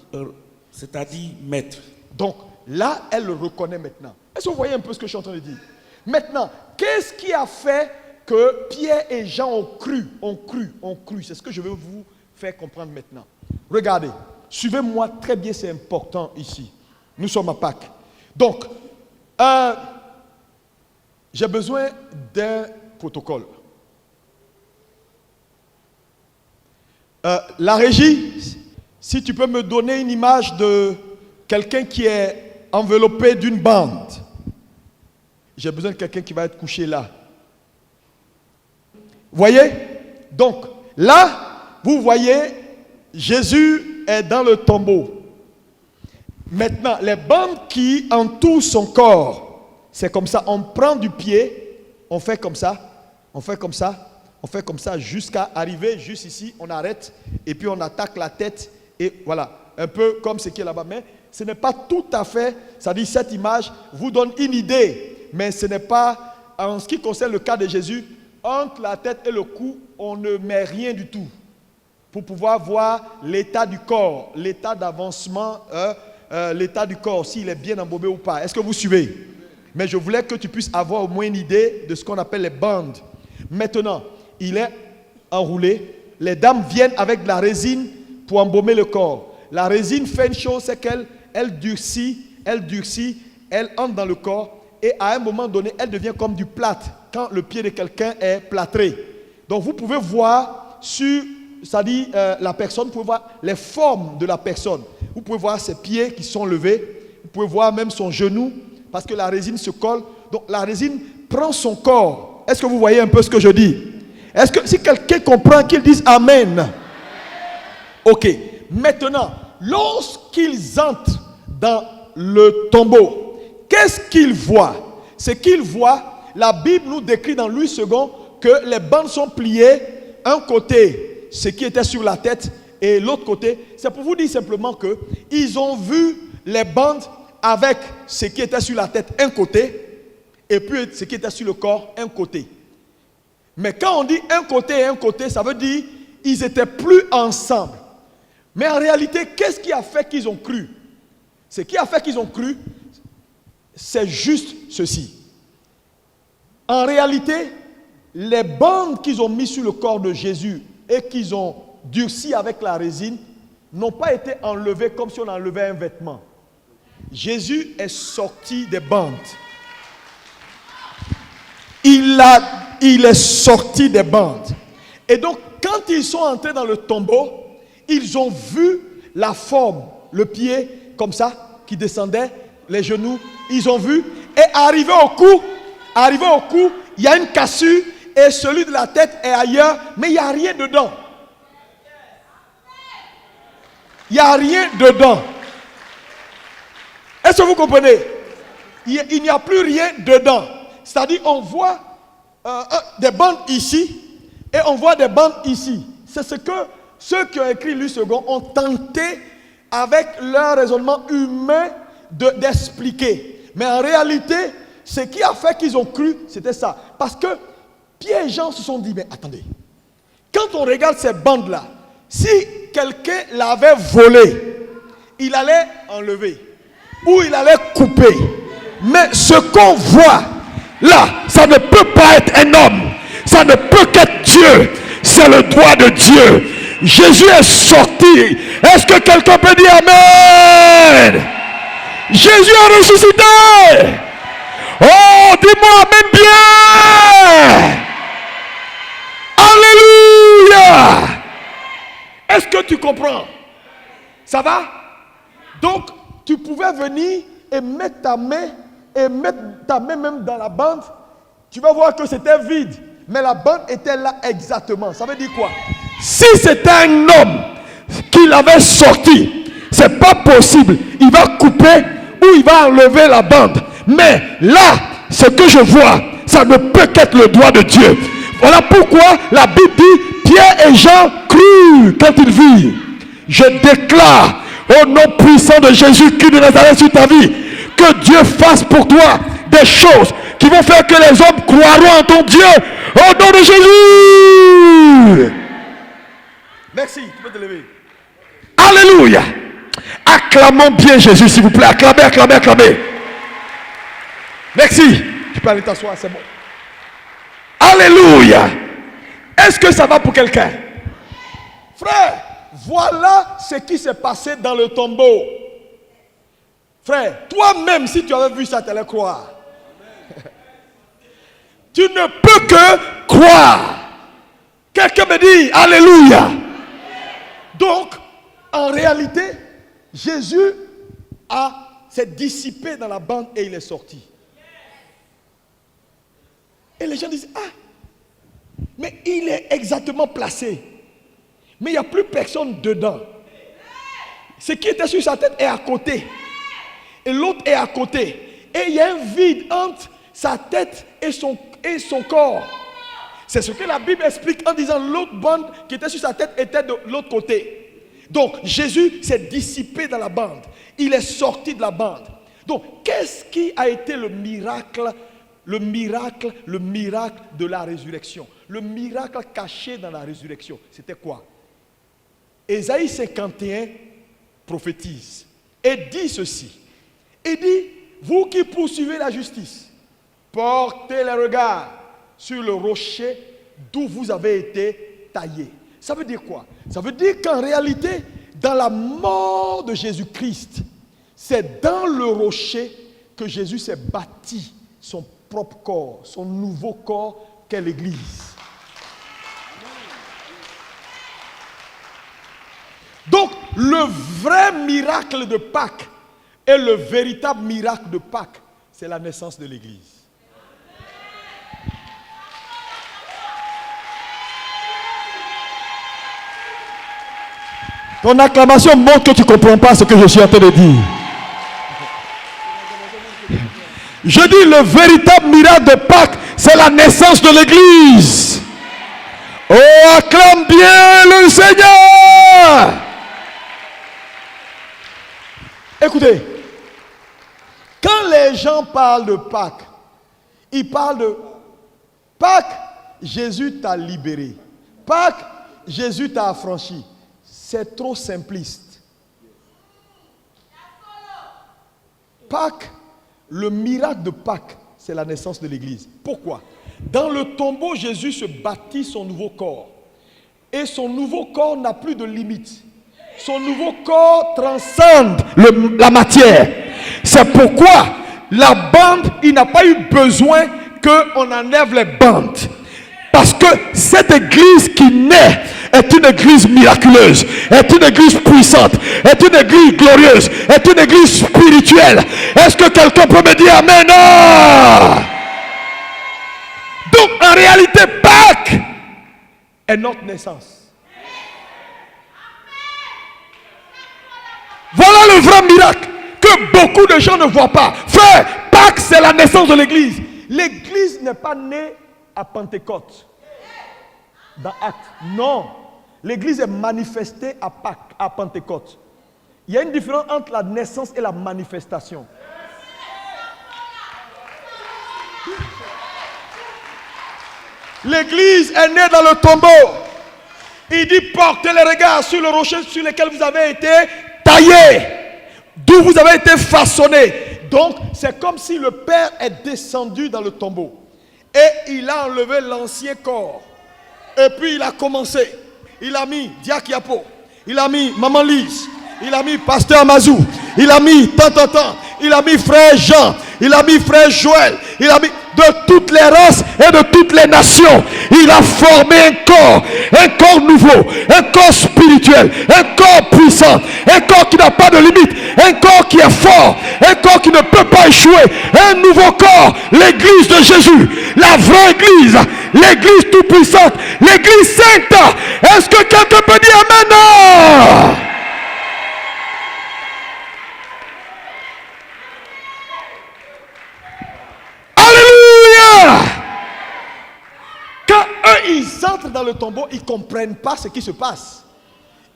C'est-à-dire maître. Donc là, elle le reconnaît maintenant. Est-ce que vous voyez un peu ce que je suis en train de dire? Maintenant, qu'est-ce qui a fait que Pierre et Jean ont cru? C'est ce que je vais vous faire comprendre maintenant. Regardez, suivez-moi très bien, c'est important ici. Nous sommes à Pâques. Donc, j'ai besoin d'un protocole. La régie, si tu peux me donner une image de quelqu'un qui est enveloppé d'une bande. J'ai besoin de quelqu'un qui va être couché là. Voyez? Donc, là, vous voyez, Jésus est dans le tombeau. Maintenant, les bandes qui entourent son corps, c'est comme ça. On prend du pied, on fait comme ça, on fait comme ça, on fait comme ça, jusqu'à arriver juste ici, on arrête, et puis on attaque la tête, et voilà, un peu comme ce qui est là-bas. Mais ce n'est pas tout à fait, ça dit cette image vous donne une idée. Mais ce n'est pas, en ce qui concerne le cas de Jésus, entre la tête et le cou, on ne met rien du tout. Pour pouvoir voir l'état du corps, l'état d'avancement, l'état du corps, s'il est bien embobé ou pas. Est-ce que vous suivez? Mais je voulais que tu puisses avoir au moins une idée de ce qu'on appelle les bandes. Maintenant, il est enroulé. Les dames viennent avec de la résine pour embaumer le corps. La résine fait une chose, c'est qu'elle durcit, elle entre dans le corps. Et à un moment donné, elle devient comme du plâtre quand le pied de quelqu'un est plâtré. Donc vous pouvez voir sur, ça dit la personne, vous pouvez voir les formes de la personne. Vous pouvez voir ses pieds qui sont levés. Vous pouvez voir même son genou parce que la résine se colle. Donc la résine prend son corps. Est-ce que vous voyez un peu ce que je dis? Est-ce que si quelqu'un comprend qu'il dise Amen? Ok. Maintenant, lorsqu'ils entrent dans le tombeau, qu'est-ce qu'ils voient? Ce qu'ils voient, la Bible nous décrit dans Louis II que les bandes sont pliées, un côté, ce qui était sur la tête, et l'autre côté. C'est pour vous dire simplement qu'ils ont vu les bandes avec ce qui était sur la tête, un côté, et puis ce qui était sur le corps, un côté. Mais quand on dit un côté et un côté, ça veut dire qu'ils n'étaient plus ensemble. Mais en réalité, qu'est-ce qui a fait qu'ils ont cru? Ce qui a fait qu'ils ont cru, c'est juste ceci. En réalité, les bandes qu'ils ont mises sur le corps de Jésus et qu'ils ont durci avec la résine n'ont pas été enlevées comme si on enlevait un vêtement. Jésus est sorti des bandes. Il est sorti des bandes. Et donc, quand ils sont entrés dans le tombeau, ils ont vu la forme, le pied comme ça, qui descendait, les genoux, ils ont vu. Et arrivé au cou, il y a une cassure et celui de la tête est ailleurs, mais il n'y a rien dedans. Il n'y a rien dedans. Est-ce que vous comprenez? Il n'y a plus rien dedans. C'est-à-dire, on voit des bandes ici et on voit des bandes ici. C'est ce que ceux qui ont écrit Louis II ont tenté, avec leur raisonnement humain, d'expliquer. Mais en réalité, ce qui a fait qu'ils ont cru, c'était ça. Parce que Pierre et Jean se sont dit, mais attendez, quand on regarde ces bandes-là, si quelqu'un l'avait volé, il allait enlever ou il allait couper. Mais ce qu'on voit là, ça ne peut pas être un homme, ça ne peut qu'être Dieu, c'est le doigt de Dieu. Jésus est sorti. Est-ce que quelqu'un peut dire Amen? Jésus a ressuscité. Oh, dis-moi Amen bien. Alléluia. Est-ce que tu comprends? Ça va? Donc, tu pouvais venir et mettre ta main même dans la bande. Tu vas voir que c'était vide. Mais la bande était là exactement. Ça veut dire quoi? Si c'était un homme qui l'avait sorti, c'est pas possible. Il va couper ou il va enlever la bande. Mais là, ce que je vois, ça ne peut qu'être le doigt de Dieu. Voilà pourquoi la Bible dit Pierre et Jean crurent quand ils virent. Je déclare au nom puissant de Jésus-Christ de Nazareth sur ta vie, que Dieu fasse pour toi des choses qui vont faire que les hommes croiront en ton Dieu au nom de Jésus. Merci, tu peux te lever. Alléluia. Acclamons bien Jésus, s'il vous plaît. Acclamez, acclamez, acclamez. Merci. Tu peux aller t'asseoir, c'est bon. Alléluia. Est-ce que ça va pour quelqu'un? Frère, voilà ce qui s'est passé dans le tombeau. Frère, toi-même, si tu avais vu ça, tu allais croire. Tu ne peux que croire. Quelqu'un me dit Alléluia. Donc, en réalité, Jésus s'est dissipé dans la bande et il est sorti. Et les gens disent, ah, mais il est exactement placé. Mais il n'y a plus personne dedans. Ce qui était sur sa tête est à côté. Et l'autre est à côté. Et il y a un vide entre sa tête et son corps. C'est ce que la Bible explique en disant l'autre bande qui était sur sa tête était de l'autre côté. Donc Jésus s'est dissipé dans la bande. Il est sorti de la bande. Donc qu'est-ce qui a été le miracle de la résurrection? Le miracle caché dans la résurrection, c'était quoi? Ésaïe 51 prophétise et dit ceci. Il dit, vous qui poursuivez la justice, portez les regards sur le rocher d'où vous avez été taillés. Ça veut dire quoi? Ça veut dire qu'en réalité, dans la mort de Jésus-Christ, c'est dans le rocher que Jésus s'est bâti son propre corps, son nouveau corps qu'est l'Église. Donc, le vrai miracle de Pâques et le véritable miracle de Pâques, c'est la naissance de l'Église. Ton acclamation montre que tu ne comprends pas ce que je suis en train de dire. Je dis le véritable miracle de Pâques, c'est la naissance de l'Église. Oh, acclame bien le Seigneur. Écoutez, quand les gens parlent de Pâques, ils parlent de Pâques, Jésus t'a libéré. Pâques, Jésus t'a affranchi. C'est trop simpliste. Pâques, le miracle de Pâques, c'est la naissance de l'église. Pourquoi? Dans le tombeau, Jésus se bâtit son nouveau corps. Et son nouveau corps n'a plus de limite. Son nouveau corps transcende la matière. C'est pourquoi la bande, il n'a pas eu besoin qu'on enlève les bandes. Parce que cette église qui naît est une église miraculeuse, est une église puissante, est une église glorieuse, est une église spirituelle. Est-ce que quelqu'un peut me dire amen? Non. Donc en réalité, Pâques est notre naissance. Voilà le vrai miracle que beaucoup de gens ne voient pas. Frère, Pâques c'est la naissance de l'église. L'église n'est pas née à Pentecôte, dans Actes. Non, l'église est manifestée à Pâques, à Pentecôte. Il y a une différence entre la naissance et la manifestation. L'église est née dans le tombeau. Il dit portez les regards sur le rocher sur lequel vous avez été taillés, d'où vous avez été façonnés. Donc c'est comme si le Père est descendu dans le tombeau. Et il a enlevé l'ancien corps. Et puis il a commencé. Il a mis Diak Yapo. Il a mis Maman Lise. Il a mis Pasteur Amazou. Il a mis tant. Il a mis Frère Jean. Il a mis Frère Joël. Il a mis de toutes les races et de toutes les nations. Il a formé un corps nouveau, un corps spirituel, un corps puissant, un corps qui n'a pas de limite, un corps qui est fort, un corps qui ne peut pas échouer, un nouveau corps, l'église de Jésus, la vraie église, l'église tout puissante, l'église sainte. Est-ce que quelqu'un peut dire amen? Ils entrent dans le tombeau, ils ne comprennent pas ce qui se passe.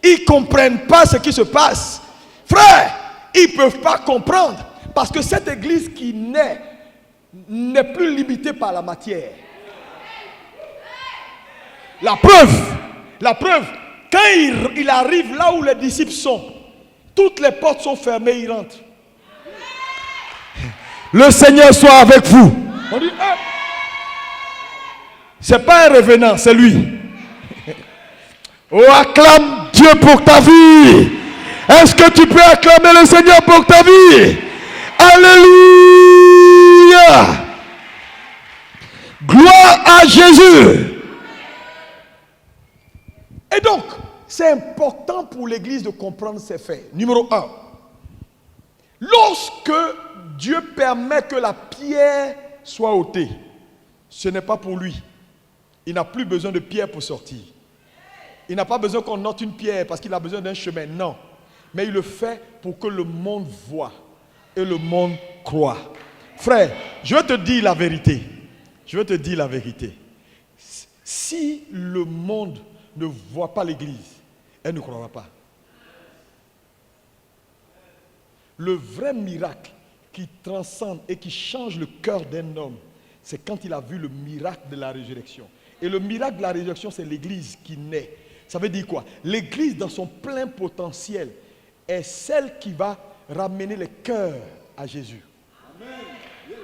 Ils ne comprennent pas ce qui se passe. Frère, ils ne peuvent pas comprendre. Parce que cette église qui naît n'est plus limitée par la matière. La preuve, quand il arrive là où les disciples sont, toutes les portes sont fermées, il rentre. Le Seigneur soit avec vous. On dit, c'est pas un revenant, c'est lui. Oh, acclame Dieu pour ta vie. Est-ce que tu peux acclamer le Seigneur pour ta vie? Alléluia. Gloire à Jésus. Et donc, c'est important pour l'église de comprendre ces faits. Numéro 1. Lorsque Dieu permet que la pierre soit ôtée, ce n'est pas pour lui. Il n'a plus besoin de pierre pour sortir. Il n'a pas besoin qu'on ôte une pierre parce qu'il a besoin d'un chemin. Non. Mais il le fait pour que le monde voit et le monde croit. Frère, je vais te dire la vérité. Je vais te dire la vérité. Si le monde ne voit pas l'église, elle ne croira pas. Le vrai miracle qui transcende et qui change le cœur d'un homme, c'est quand il a vu le miracle de la résurrection. Et le miracle de la résurrection, c'est l'église qui naît. Ça veut dire quoi? L'église dans son plein potentiel est celle qui va ramener les cœurs à Jésus. Amen. Yes.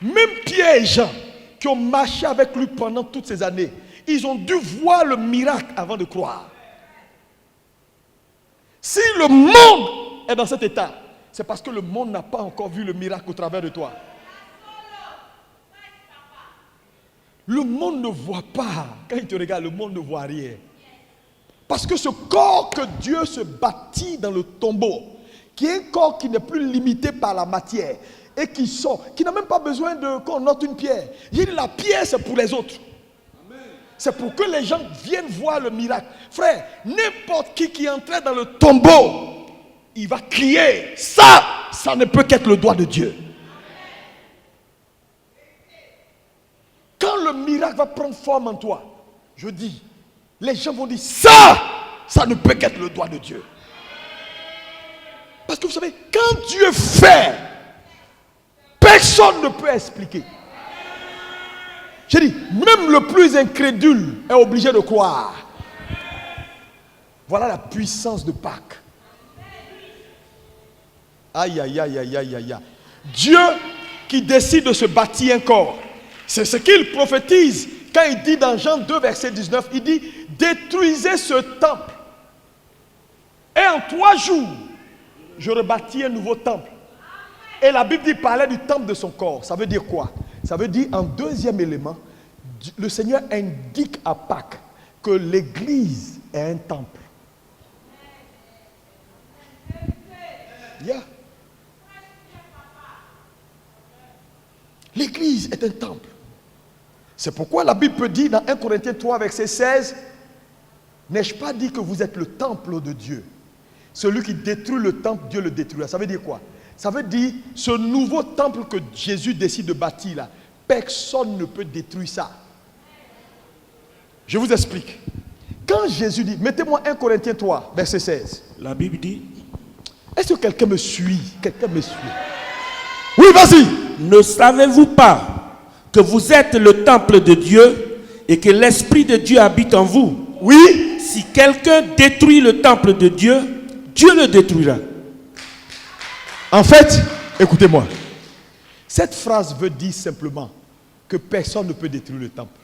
Même Pierre et Jean, qui ont marché avec lui pendant toutes ces années, ils ont dû voir le miracle avant de croire. Si le monde est dans cet état, c'est parce que le monde n'a pas encore vu le miracle au travers de toi. Le monde ne voit pas. Quand il te regarde, le monde ne voit rien. Parce que ce corps que Dieu se bâtit dans le tombeau, qui est un corps qui n'est plus limité par la matière, et qui sort, qui n'a même pas besoin qu'on note une pierre. Il dit, la pierre, c'est pour les autres. C'est pour que les gens viennent voir le miracle. Frère, n'importe qui entrait dans le tombeau, il va crier. Ça ne peut qu'être le doigt de Dieu. Quand le miracle va prendre forme en toi, je dis, les gens vont dire, ça ne peut qu'être le doigt de Dieu. Parce que vous savez, quand Dieu fait, personne ne peut expliquer. Je dis, même le plus incrédule est obligé de croire. Voilà la puissance de Pâques. Aïe, aïe, aïe, aïe, aïe, aïe. Dieu qui décide de se bâtir un corps. C'est ce qu'il prophétise quand il dit dans Jean 2, verset 19, il dit, détruisez ce temple. Et en 3 jours, je rebâtis un nouveau temple. Et la Bible dit, parlait du temple de son corps. Ça veut dire quoi? Ça veut dire, en deuxième élément, le Seigneur indique à Pâques que l'Église est un temple. Yeah. L'Église est un temple. C'est pourquoi la Bible peut dire dans 1 Corinthiens 3, verset 16, n'ai-je pas dit que vous êtes le temple de Dieu? Celui qui détruit le temple, Dieu le détruira. Ça veut dire quoi? Ça veut dire, ce nouveau temple que Jésus décide de bâtir là, personne ne peut détruire ça. Je vous explique. Quand Jésus dit, mettez-moi 1 Corinthiens 3, verset 16. La Bible dit, est-ce que quelqu'un me suit? Quelqu'un me suit? Oui, vas-y. Ne savez-vous pas que vous êtes le temple de Dieu et que l'Esprit de Dieu habite en vous? Oui. Si quelqu'un détruit le temple de Dieu, Dieu le détruira. En fait, écoutez-moi. Cette phrase veut dire simplement que personne ne peut détruire le temple.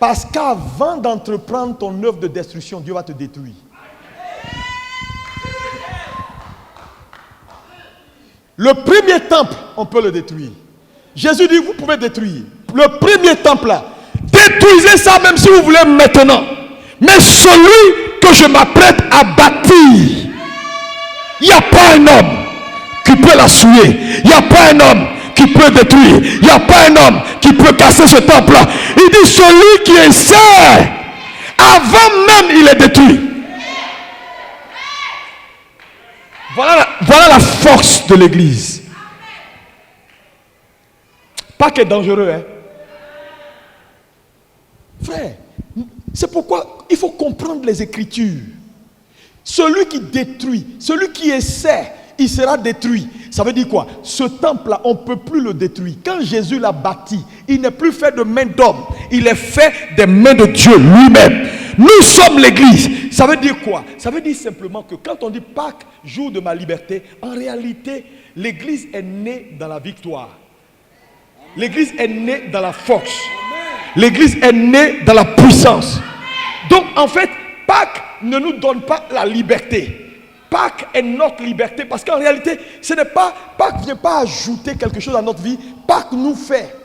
Parce qu'avant d'entreprendre ton œuvre de destruction, Dieu va te détruire. Le premier temple, on peut le détruire. Jésus dit, vous pouvez détruire. Le premier temple là, détruisez ça même si vous voulez maintenant. Mais celui que je m'apprête à bâtir, il n'y a pas un homme qui peut la souiller. Il n'y a pas un homme qui peut détruire. Il n'y a pas un homme qui peut casser ce temple là. Il dit, celui qui essaie, avant même il est détruit. Voilà la force de l'église. Pas qu'elle est dangereux, hein. Frère, c'est pourquoi il faut comprendre les Écritures. Celui qui détruit, celui qui essaie, il sera détruit. Ça veut dire quoi? Ce temple-là, on ne peut plus le détruire. Quand Jésus l'a bâti, il n'est plus fait de mains d'homme. Il est fait des mains de Dieu lui-même. Nous sommes l'église. Ça veut dire quoi? Ça veut dire simplement que quand on dit Pâques, jour de ma liberté, en réalité, l'église est née dans la victoire. L'église est née dans la force. L'église est née dans la puissance. Donc en fait, Pâques ne nous donne pas la liberté. Pâques est notre liberté parce qu'en réalité, ce n'est pas, Pâques ne vient pas ajouter quelque chose à notre vie. Pâques nous fait.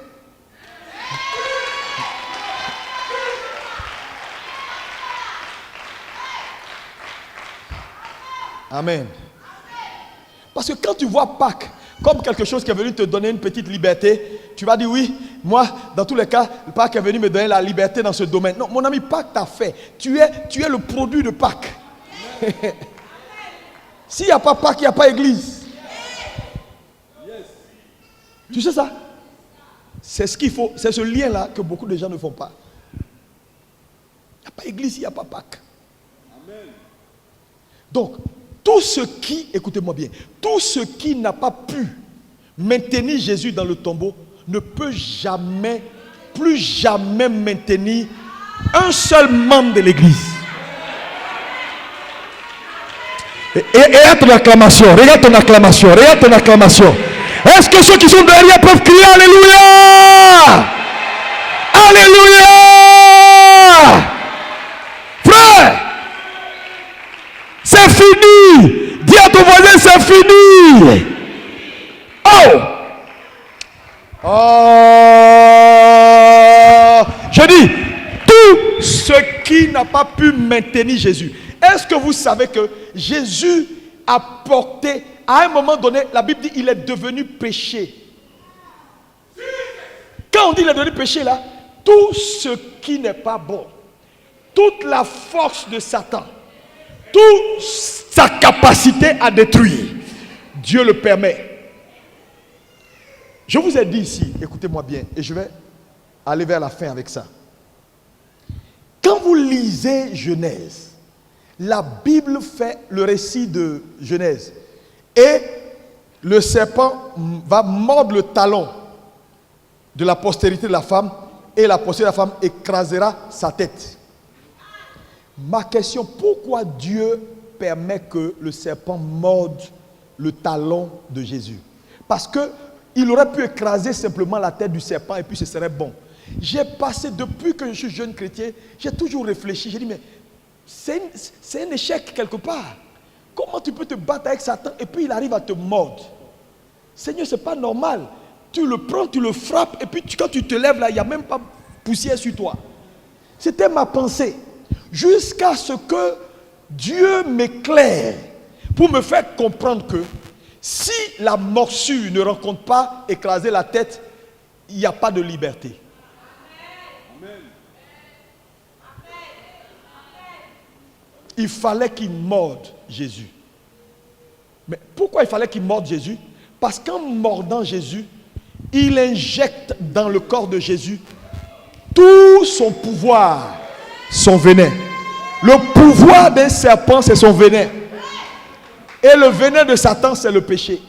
Amen. Parce que quand tu vois Pâques comme quelque chose qui est venu te donner une petite liberté, tu vas dire oui, moi, dans tous les cas, Pâques est venu me donner la liberté dans ce domaine. Non, mon ami, Pâques t'a fait. Tu es le produit de Pâques. S'il n'y a pas Pâques, il n'y a pas église. Tu sais ça? C'est ce qu'il faut, c'est ce lien-là que beaucoup de gens ne font pas. Il n'y a pas église, il n'y a pas Pâques. Donc, tout ce qui, écoutez-moi bien, tout ce qui n'a pas pu maintenir Jésus dans le tombeau ne peut jamais, plus jamais maintenir un seul membre de l'église. Et regarde ton acclamation, regarde ton acclamation, regarde ton acclamation. Est-ce que ceux qui sont derrière peuvent crier Alléluia? Alléluia! Frère, c'est fini. Dis à ton voisin, c'est fini. Oh! Oh! Je dis, tout ce qui n'a pas pu maintenir Jésus. Est-ce que vous savez que Jésus a porté, à un moment donné, la Bible dit, il est devenu péché. Quand on dit il est devenu péché là, tout ce qui n'est pas bon, toute la force de Satan, toute sa capacité à détruire, Dieu le permet. Je vous ai dit ici, écoutez-moi bien, et je vais aller vers la fin avec ça. Quand vous lisez Genèse, la Bible fait le récit de Genèse, et le serpent va mordre le talon de la postérité de la femme, et la postérité de la femme écrasera sa tête. Ma question, pourquoi Dieu permet que le serpent morde le talon de Jésus? Parce qu'il aurait pu écraser simplement la tête du serpent et puis ce serait bon. J'ai passé, depuis que je suis jeune chrétien, j'ai toujours réfléchi. J'ai dit, mais c'est un échec quelque part. Comment tu peux te battre avec Satan et puis il arrive à te mordre? Seigneur, ce n'est pas normal. Tu le prends, tu le frappes et puis quand tu te lèves là, il n'y a même pas poussière sur toi. C'était ma pensée. Jusqu'à ce que Dieu m'éclaire pour me faire comprendre que si la morsure ne rencontre pas écraser la tête, il n'y a pas de liberté. Il fallait qu'il morde Jésus. Mais pourquoi il fallait qu'il morde Jésus? Parce qu'en mordant Jésus, il injecte dans le corps de Jésus tout son pouvoir, son venin. Le pouvoir d'un serpent, c'est son venin. Et le venin de Satan, c'est le péché.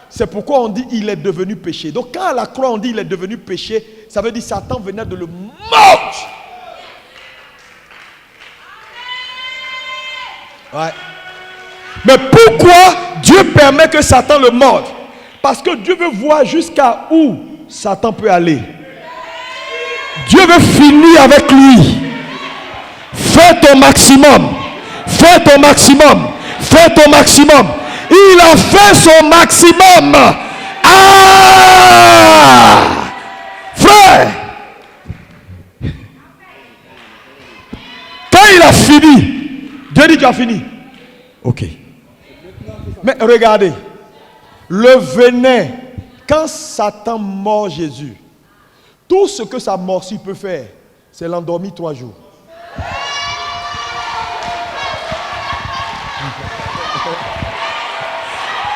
C'est pourquoi on dit il est devenu péché. Donc quand à la croix on dit il est devenu péché, ça veut dire Satan venait de le mordre. Ouais. Mais pourquoi Dieu permet que Satan le morde? Parce que Dieu veut voir jusqu'à où Satan peut aller. Dieu veut finir avec lui. Fais ton maximum. Fais ton maximum. Fais ton maximum. Il a fait son maximum. Ah! Frère! Quand il a fini, Dieu dit tu as fini. Ok. Mais regardez. Le venin, quand Satan mord Jésus, tout ce que sa morsure peut faire, c'est l'endormir 3 jours.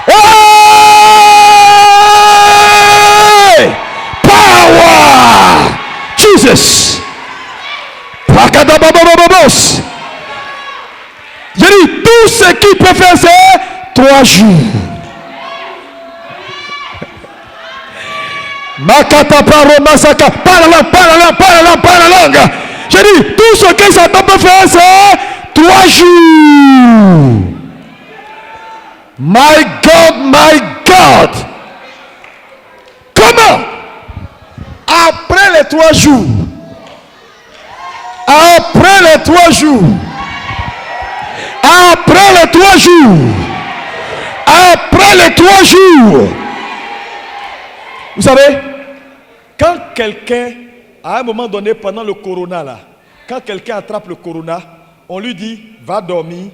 Hey! Power! Jesus! J'ai dit, tout ce qu'il peut faire, c'est 3 jours. Makata paro masaka, pas la langue. J'ai dit, tout ce que Satan peut faire, c'est 3 jours. My God. Comment? Après les 3 jours. Après les 3 jours. Après les 3 jours. Après les 3 jours. Vous savez, quand quelqu'un, à un moment donné, pendant le corona là, quand quelqu'un attrape le corona, on lui dit, va dormir,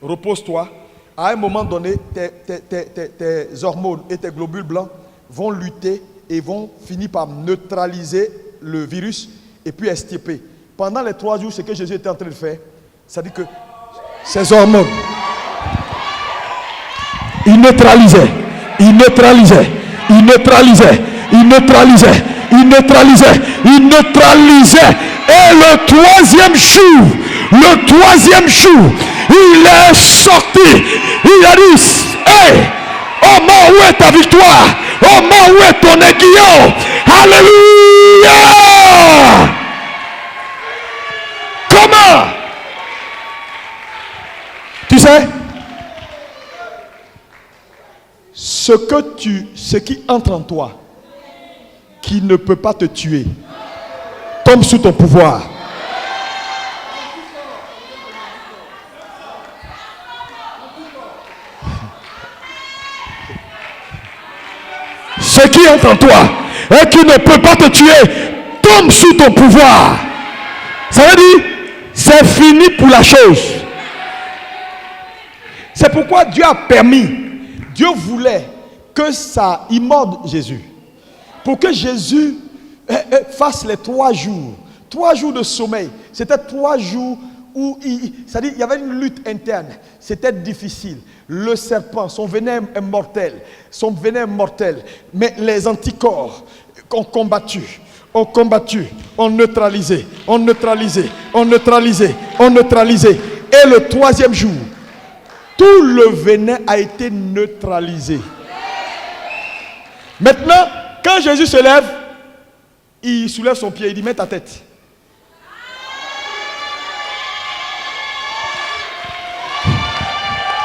repose-toi. À un moment donné, tes hormones et tes globules blancs vont lutter et vont finir par neutraliser le virus et puis extirper. Pendant les 3 jours, ce que Jésus était en train de faire, ça dit que ces hormones, il neutralisait. Et le 3e jour, il est sorti. Il a dit, hey, oh mon, où est ta victoire? Oh mon, où est ton aiguillon? Alléluia! Comment? Tu sais, ce qui entre en toi, qui ne peut pas te tuer, tombe sous ton pouvoir. Ce qui entre en toi et qui ne peut pas te tuer, tombe sous ton pouvoir. Ça veut dire, c'est fini pour la chose. C'est pourquoi Dieu a permis, Dieu voulait que ça, il morde Jésus. Pour que Jésus fasse les 3 jours. 3 jours de sommeil. C'était 3 jours où c'est-à-dire, il y avait une lutte interne. C'était difficile. Le serpent, son venin est mortel. Mais les anticorps ont combattu. ont neutralisé. Et le 3e jour, tout le venin a été neutralisé. Maintenant, quand Jésus se lève, il soulève son pied, il dit, mets ta tête.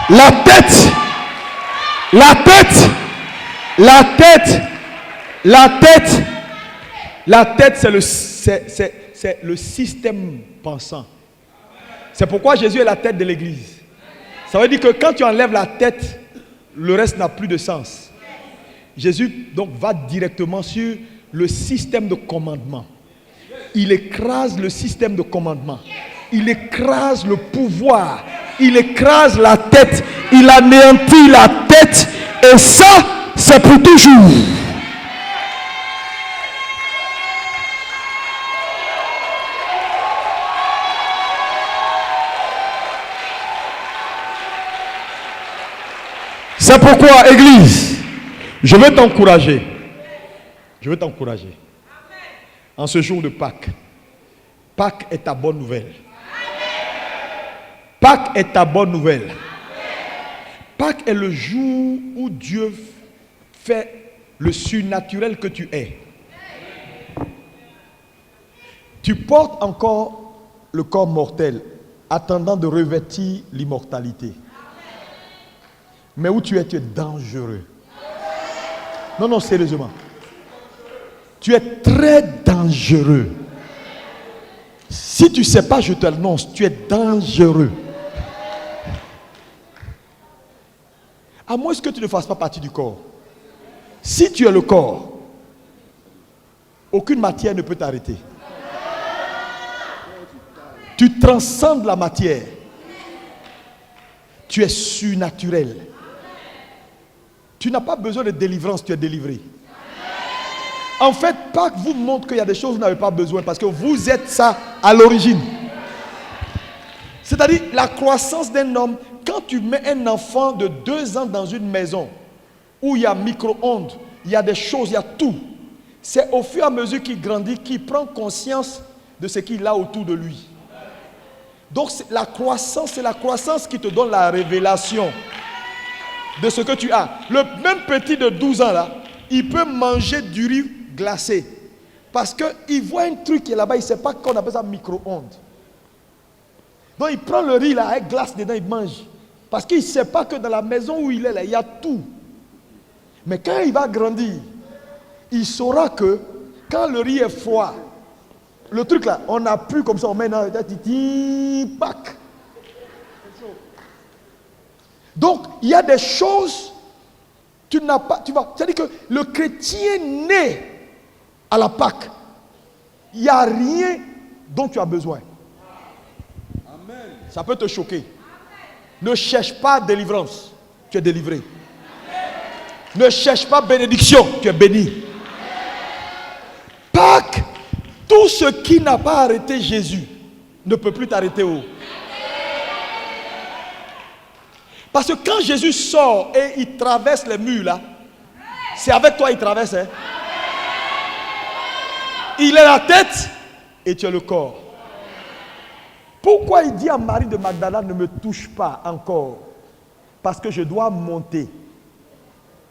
La tête La tête, c'est le système pensant. C'est pourquoi Jésus est la tête de l'église. Ça veut dire que quand tu enlèves la tête, le reste n'a plus de sens. Jésus donc va directement sur le système de commandement. Il écrase le système de commandement. Il écrase le pouvoir. Il écrase la tête. Il anéantit la tête. Et ça, c'est pour toujours. C'est pourquoi, Église, je veux t'encourager. Je veux t'encourager. En ce jour de Pâques. Pâques est ta bonne nouvelle. Pâques est ta bonne nouvelle. Pâques est le jour où Dieu fait le surnaturel que tu es. Tu portes encore le corps mortel, attendant de revêtir l'immortalité. Mais où tu es dangereux. Non, sérieusement. Tu es très dangereux. Si tu ne sais pas, je te l'annonce, tu es dangereux. À moins que tu ne fasses pas partie du corps. Si tu es le corps, aucune matière ne peut t'arrêter. Tu transcendes la matière. Tu es surnaturel. Tu n'as pas besoin de délivrance, tu es délivré. En fait, Pâques vous montre qu'il y a des choses que vous n'avez pas besoin parce que vous êtes ça à l'origine. C'est-à-dire la croissance d'un homme. Quand tu mets un enfant de 2 ans dans une maison où il y a micro-ondes, il y a des choses, il y a tout. C'est au fur et à mesure qu'il grandit qu'il prend conscience de ce qu'il a autour de lui. Donc la croissance, c'est la croissance qui te donne la révélation de ce que tu as. Le même petit de 12 ans là, il peut manger du riz glacé. Parce qu'il voit un truc qui est là-bas, il ne sait pas qu'on appelle ça micro-ondes. Donc il prend le riz là, avec glace dedans, il mange. Parce qu'il ne sait pas que dans la maison où il est là, il y a tout. Mais quand il va grandir, il saura que quand le riz est froid, le truc là, on n'a plus comme ça, on met dans le pack. Donc, il y a des choses, tu n'as pas, c'est-à-dire que le chrétien né à la Pâque, il n'y a rien dont tu as besoin. Amen. Ça peut te choquer. Ne cherche pas délivrance, tu es délivré. Amen. Ne cherche pas bénédiction, tu es béni. Amen. Pâques, tout ce qui n'a pas arrêté Jésus ne peut plus t'arrêter où. Parce que quand Jésus sort et il traverse les murs là, c'est avec toi il traverse. Hein? Il est la tête et tu es le corps. Pourquoi il dit à Marie de Magdala, ne me touche pas encore? Parce que je dois monter.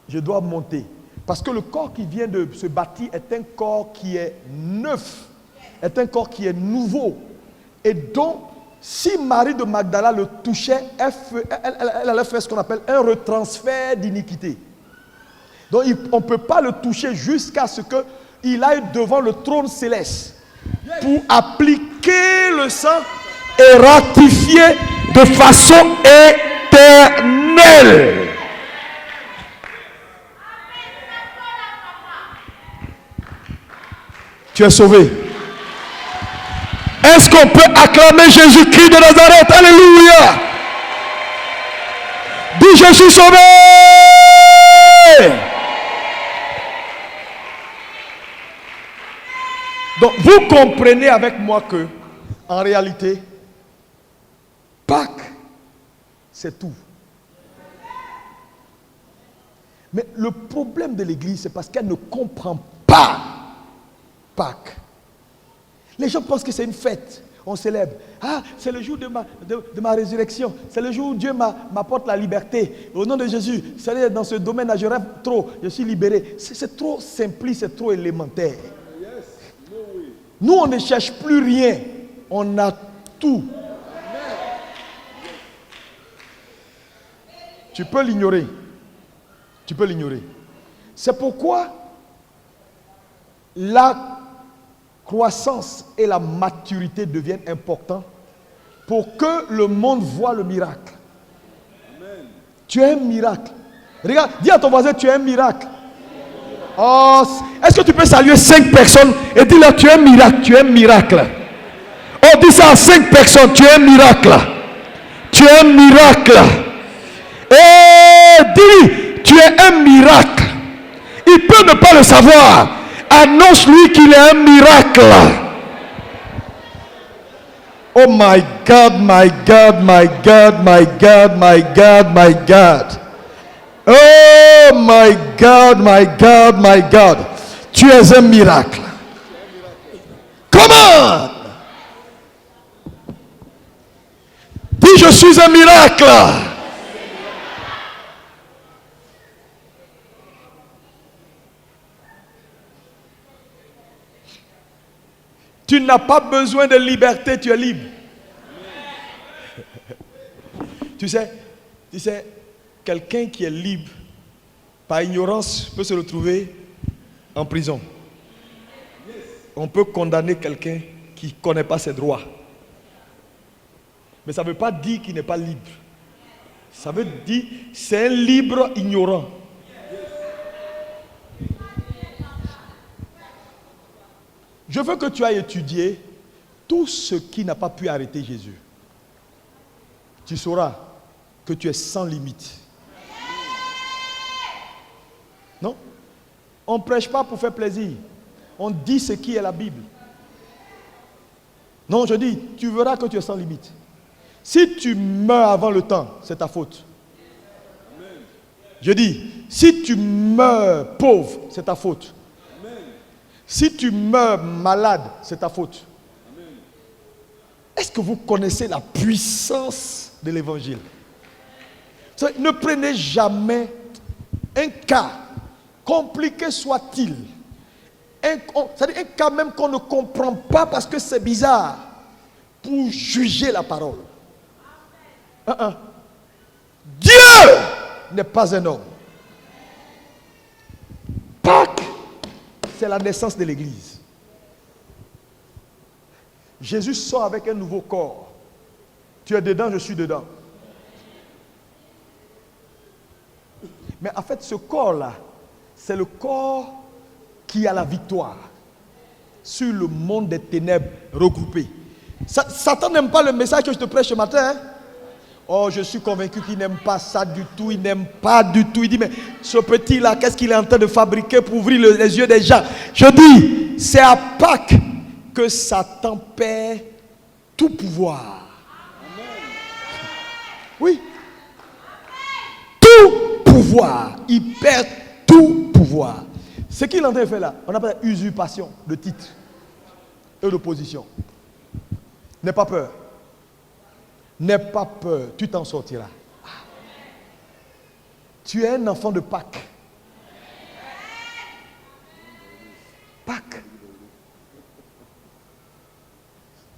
Je dois monter. Parce que le corps qui vient de se bâtir est un corps qui est neuf. Est un corps qui est nouveau. Et donc, si Marie de Magdala le touchait, elle allait faire ce qu'on appelle un retransfert d'iniquité. Donc on ne peut pas le toucher jusqu'à ce qu'il aille devant le trône céleste pour appliquer le sang et ratifier de façon éternelle. Tu es sauvé. Est-ce qu'on peut acclamer Jésus-Christ de Nazareth? Alléluia! Dis, je suis sauvé! Donc, vous comprenez avec moi que, en réalité, Pâques, c'est tout. Mais le problème de l'Église, c'est parce qu'elle ne comprend pas Pâques. Les gens pensent que c'est une fête. On célèbre. Ah, c'est le jour de ma résurrection. C'est le jour où Dieu m'apporte la liberté. Au nom de Jésus, c'est dans ce domaine-là, je rêve trop. Je suis libéré. C'est trop simpliste, c'est trop élémentaire. Nous, on ne cherche plus rien. On a tout. Tu peux l'ignorer. Tu peux l'ignorer. C'est pourquoi la croissance et la maturité deviennent importantes pour que le monde voit le miracle. Amen. Tu es un miracle. Regarde, dis à ton voisin, tu es un miracle. Oh, est-ce que tu peux saluer 5 personnes et dis-leur, tu es un miracle, tu es un miracle. Oh, dis ça à 5 personnes, tu es un miracle. Tu es un miracle. Et dis, tu es un miracle. Il peut ne pas le savoir. Annonce-lui qu'il est un miracle. Oh my God, my God, my God, my God, my God, my God. Oh my God, my God, my God. Tu es un miracle. Comment? Dis, je suis un miracle. Tu n'as pas besoin de liberté, tu es libre. Tu sais, quelqu'un qui est libre, par ignorance, peut se retrouver en prison. On peut condamner quelqu'un qui ne connaît pas ses droits. Mais ça ne veut pas dire qu'il n'est pas libre. Ça veut dire que c'est un libre ignorant. Je veux que tu ailles étudier tout ce qui n'a pas pu arrêter Jésus. Tu sauras que tu es sans limite. Non? On ne prêche pas pour faire plaisir. On dit ce qui est la Bible. Non, je dis, tu verras que tu es sans limite. Si tu meurs avant le temps, c'est ta faute. Je dis, si tu meurs pauvre, c'est ta faute. Si tu meurs malade, c'est ta faute. Est-ce que vous connaissez la puissance de l'évangile? Ne prenez jamais un cas, compliqué soit-il, c'est-à-dire un cas même qu'on ne comprend pas parce que c'est bizarre, pour juger la parole. Dieu n'est pas un homme. Pâques, c'est la naissance de l'Église. Jésus sort avec un nouveau corps. Tu es dedans, je suis dedans. Mais en fait, ce corps-là, c'est le corps qui a la victoire sur le monde des ténèbres regroupé. Satan n'aime pas le message que je te prêche ce matin. Hein? Oh, je suis convaincu qu'il n'aime pas ça du tout. Il n'aime pas du tout. Il dit, mais ce petit-là, qu'est-ce qu'il est en train de fabriquer pour ouvrir les yeux des gens? Je dis, c'est à Pâques que Satan perd tout pouvoir. Oui. Tout pouvoir. Il perd tout pouvoir. Ce qu'il est en train de faire là, on appelle usurpation de titre et de position. N'aie pas peur. N'aie pas peur, tu t'en sortiras. Tu es un enfant de Pâques. Pâques.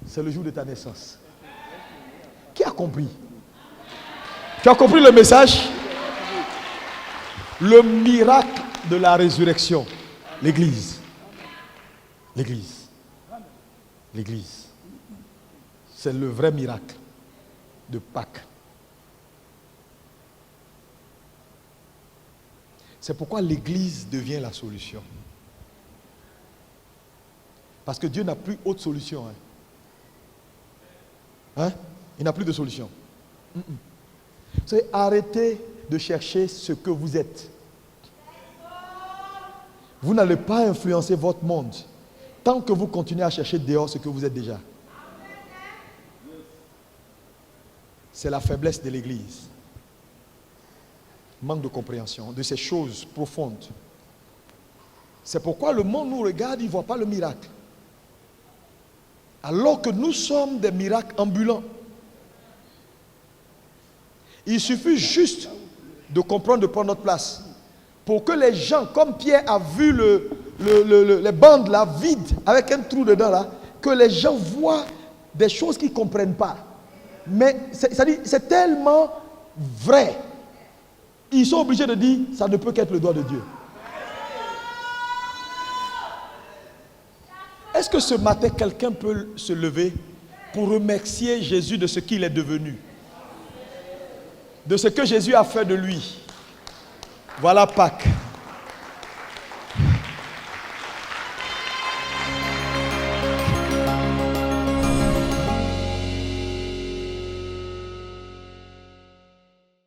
C'est le jour de ta naissance. Qui a compris? Tu as compris le message? Le miracle de la résurrection. L'Église. L'Église. L'Église. C'est le vrai miracle de Pâques. C'est pourquoi l'Église devient la solution. Parce que Dieu n'a plus autre solution. Hein? Il n'a plus de solution. C'est arrêtez de chercher ce que vous êtes. Vous n'allez pas influencer votre monde tant que vous continuez à chercher dehors ce que vous êtes déjà. C'est la faiblesse de l'Église. Manque de compréhension de ces choses profondes. C'est pourquoi le monde nous regarde, il ne voit pas le miracle. Alors que nous sommes des miracles ambulants. Il suffit juste de comprendre, de prendre notre place. Pour que les gens, comme Pierre a vu les bandes là, vides, avec un trou dedans là, que les gens voient des choses qu'ils ne comprennent pas. Mais c'est tellement vrai. Ils sont obligés de dire, ça ne peut qu'être le doigt de Dieu. Est-ce que ce matin, quelqu'un peut se lever pour remercier Jésus de ce qu'il est devenu? De ce que Jésus a fait de lui? Voilà Pâques.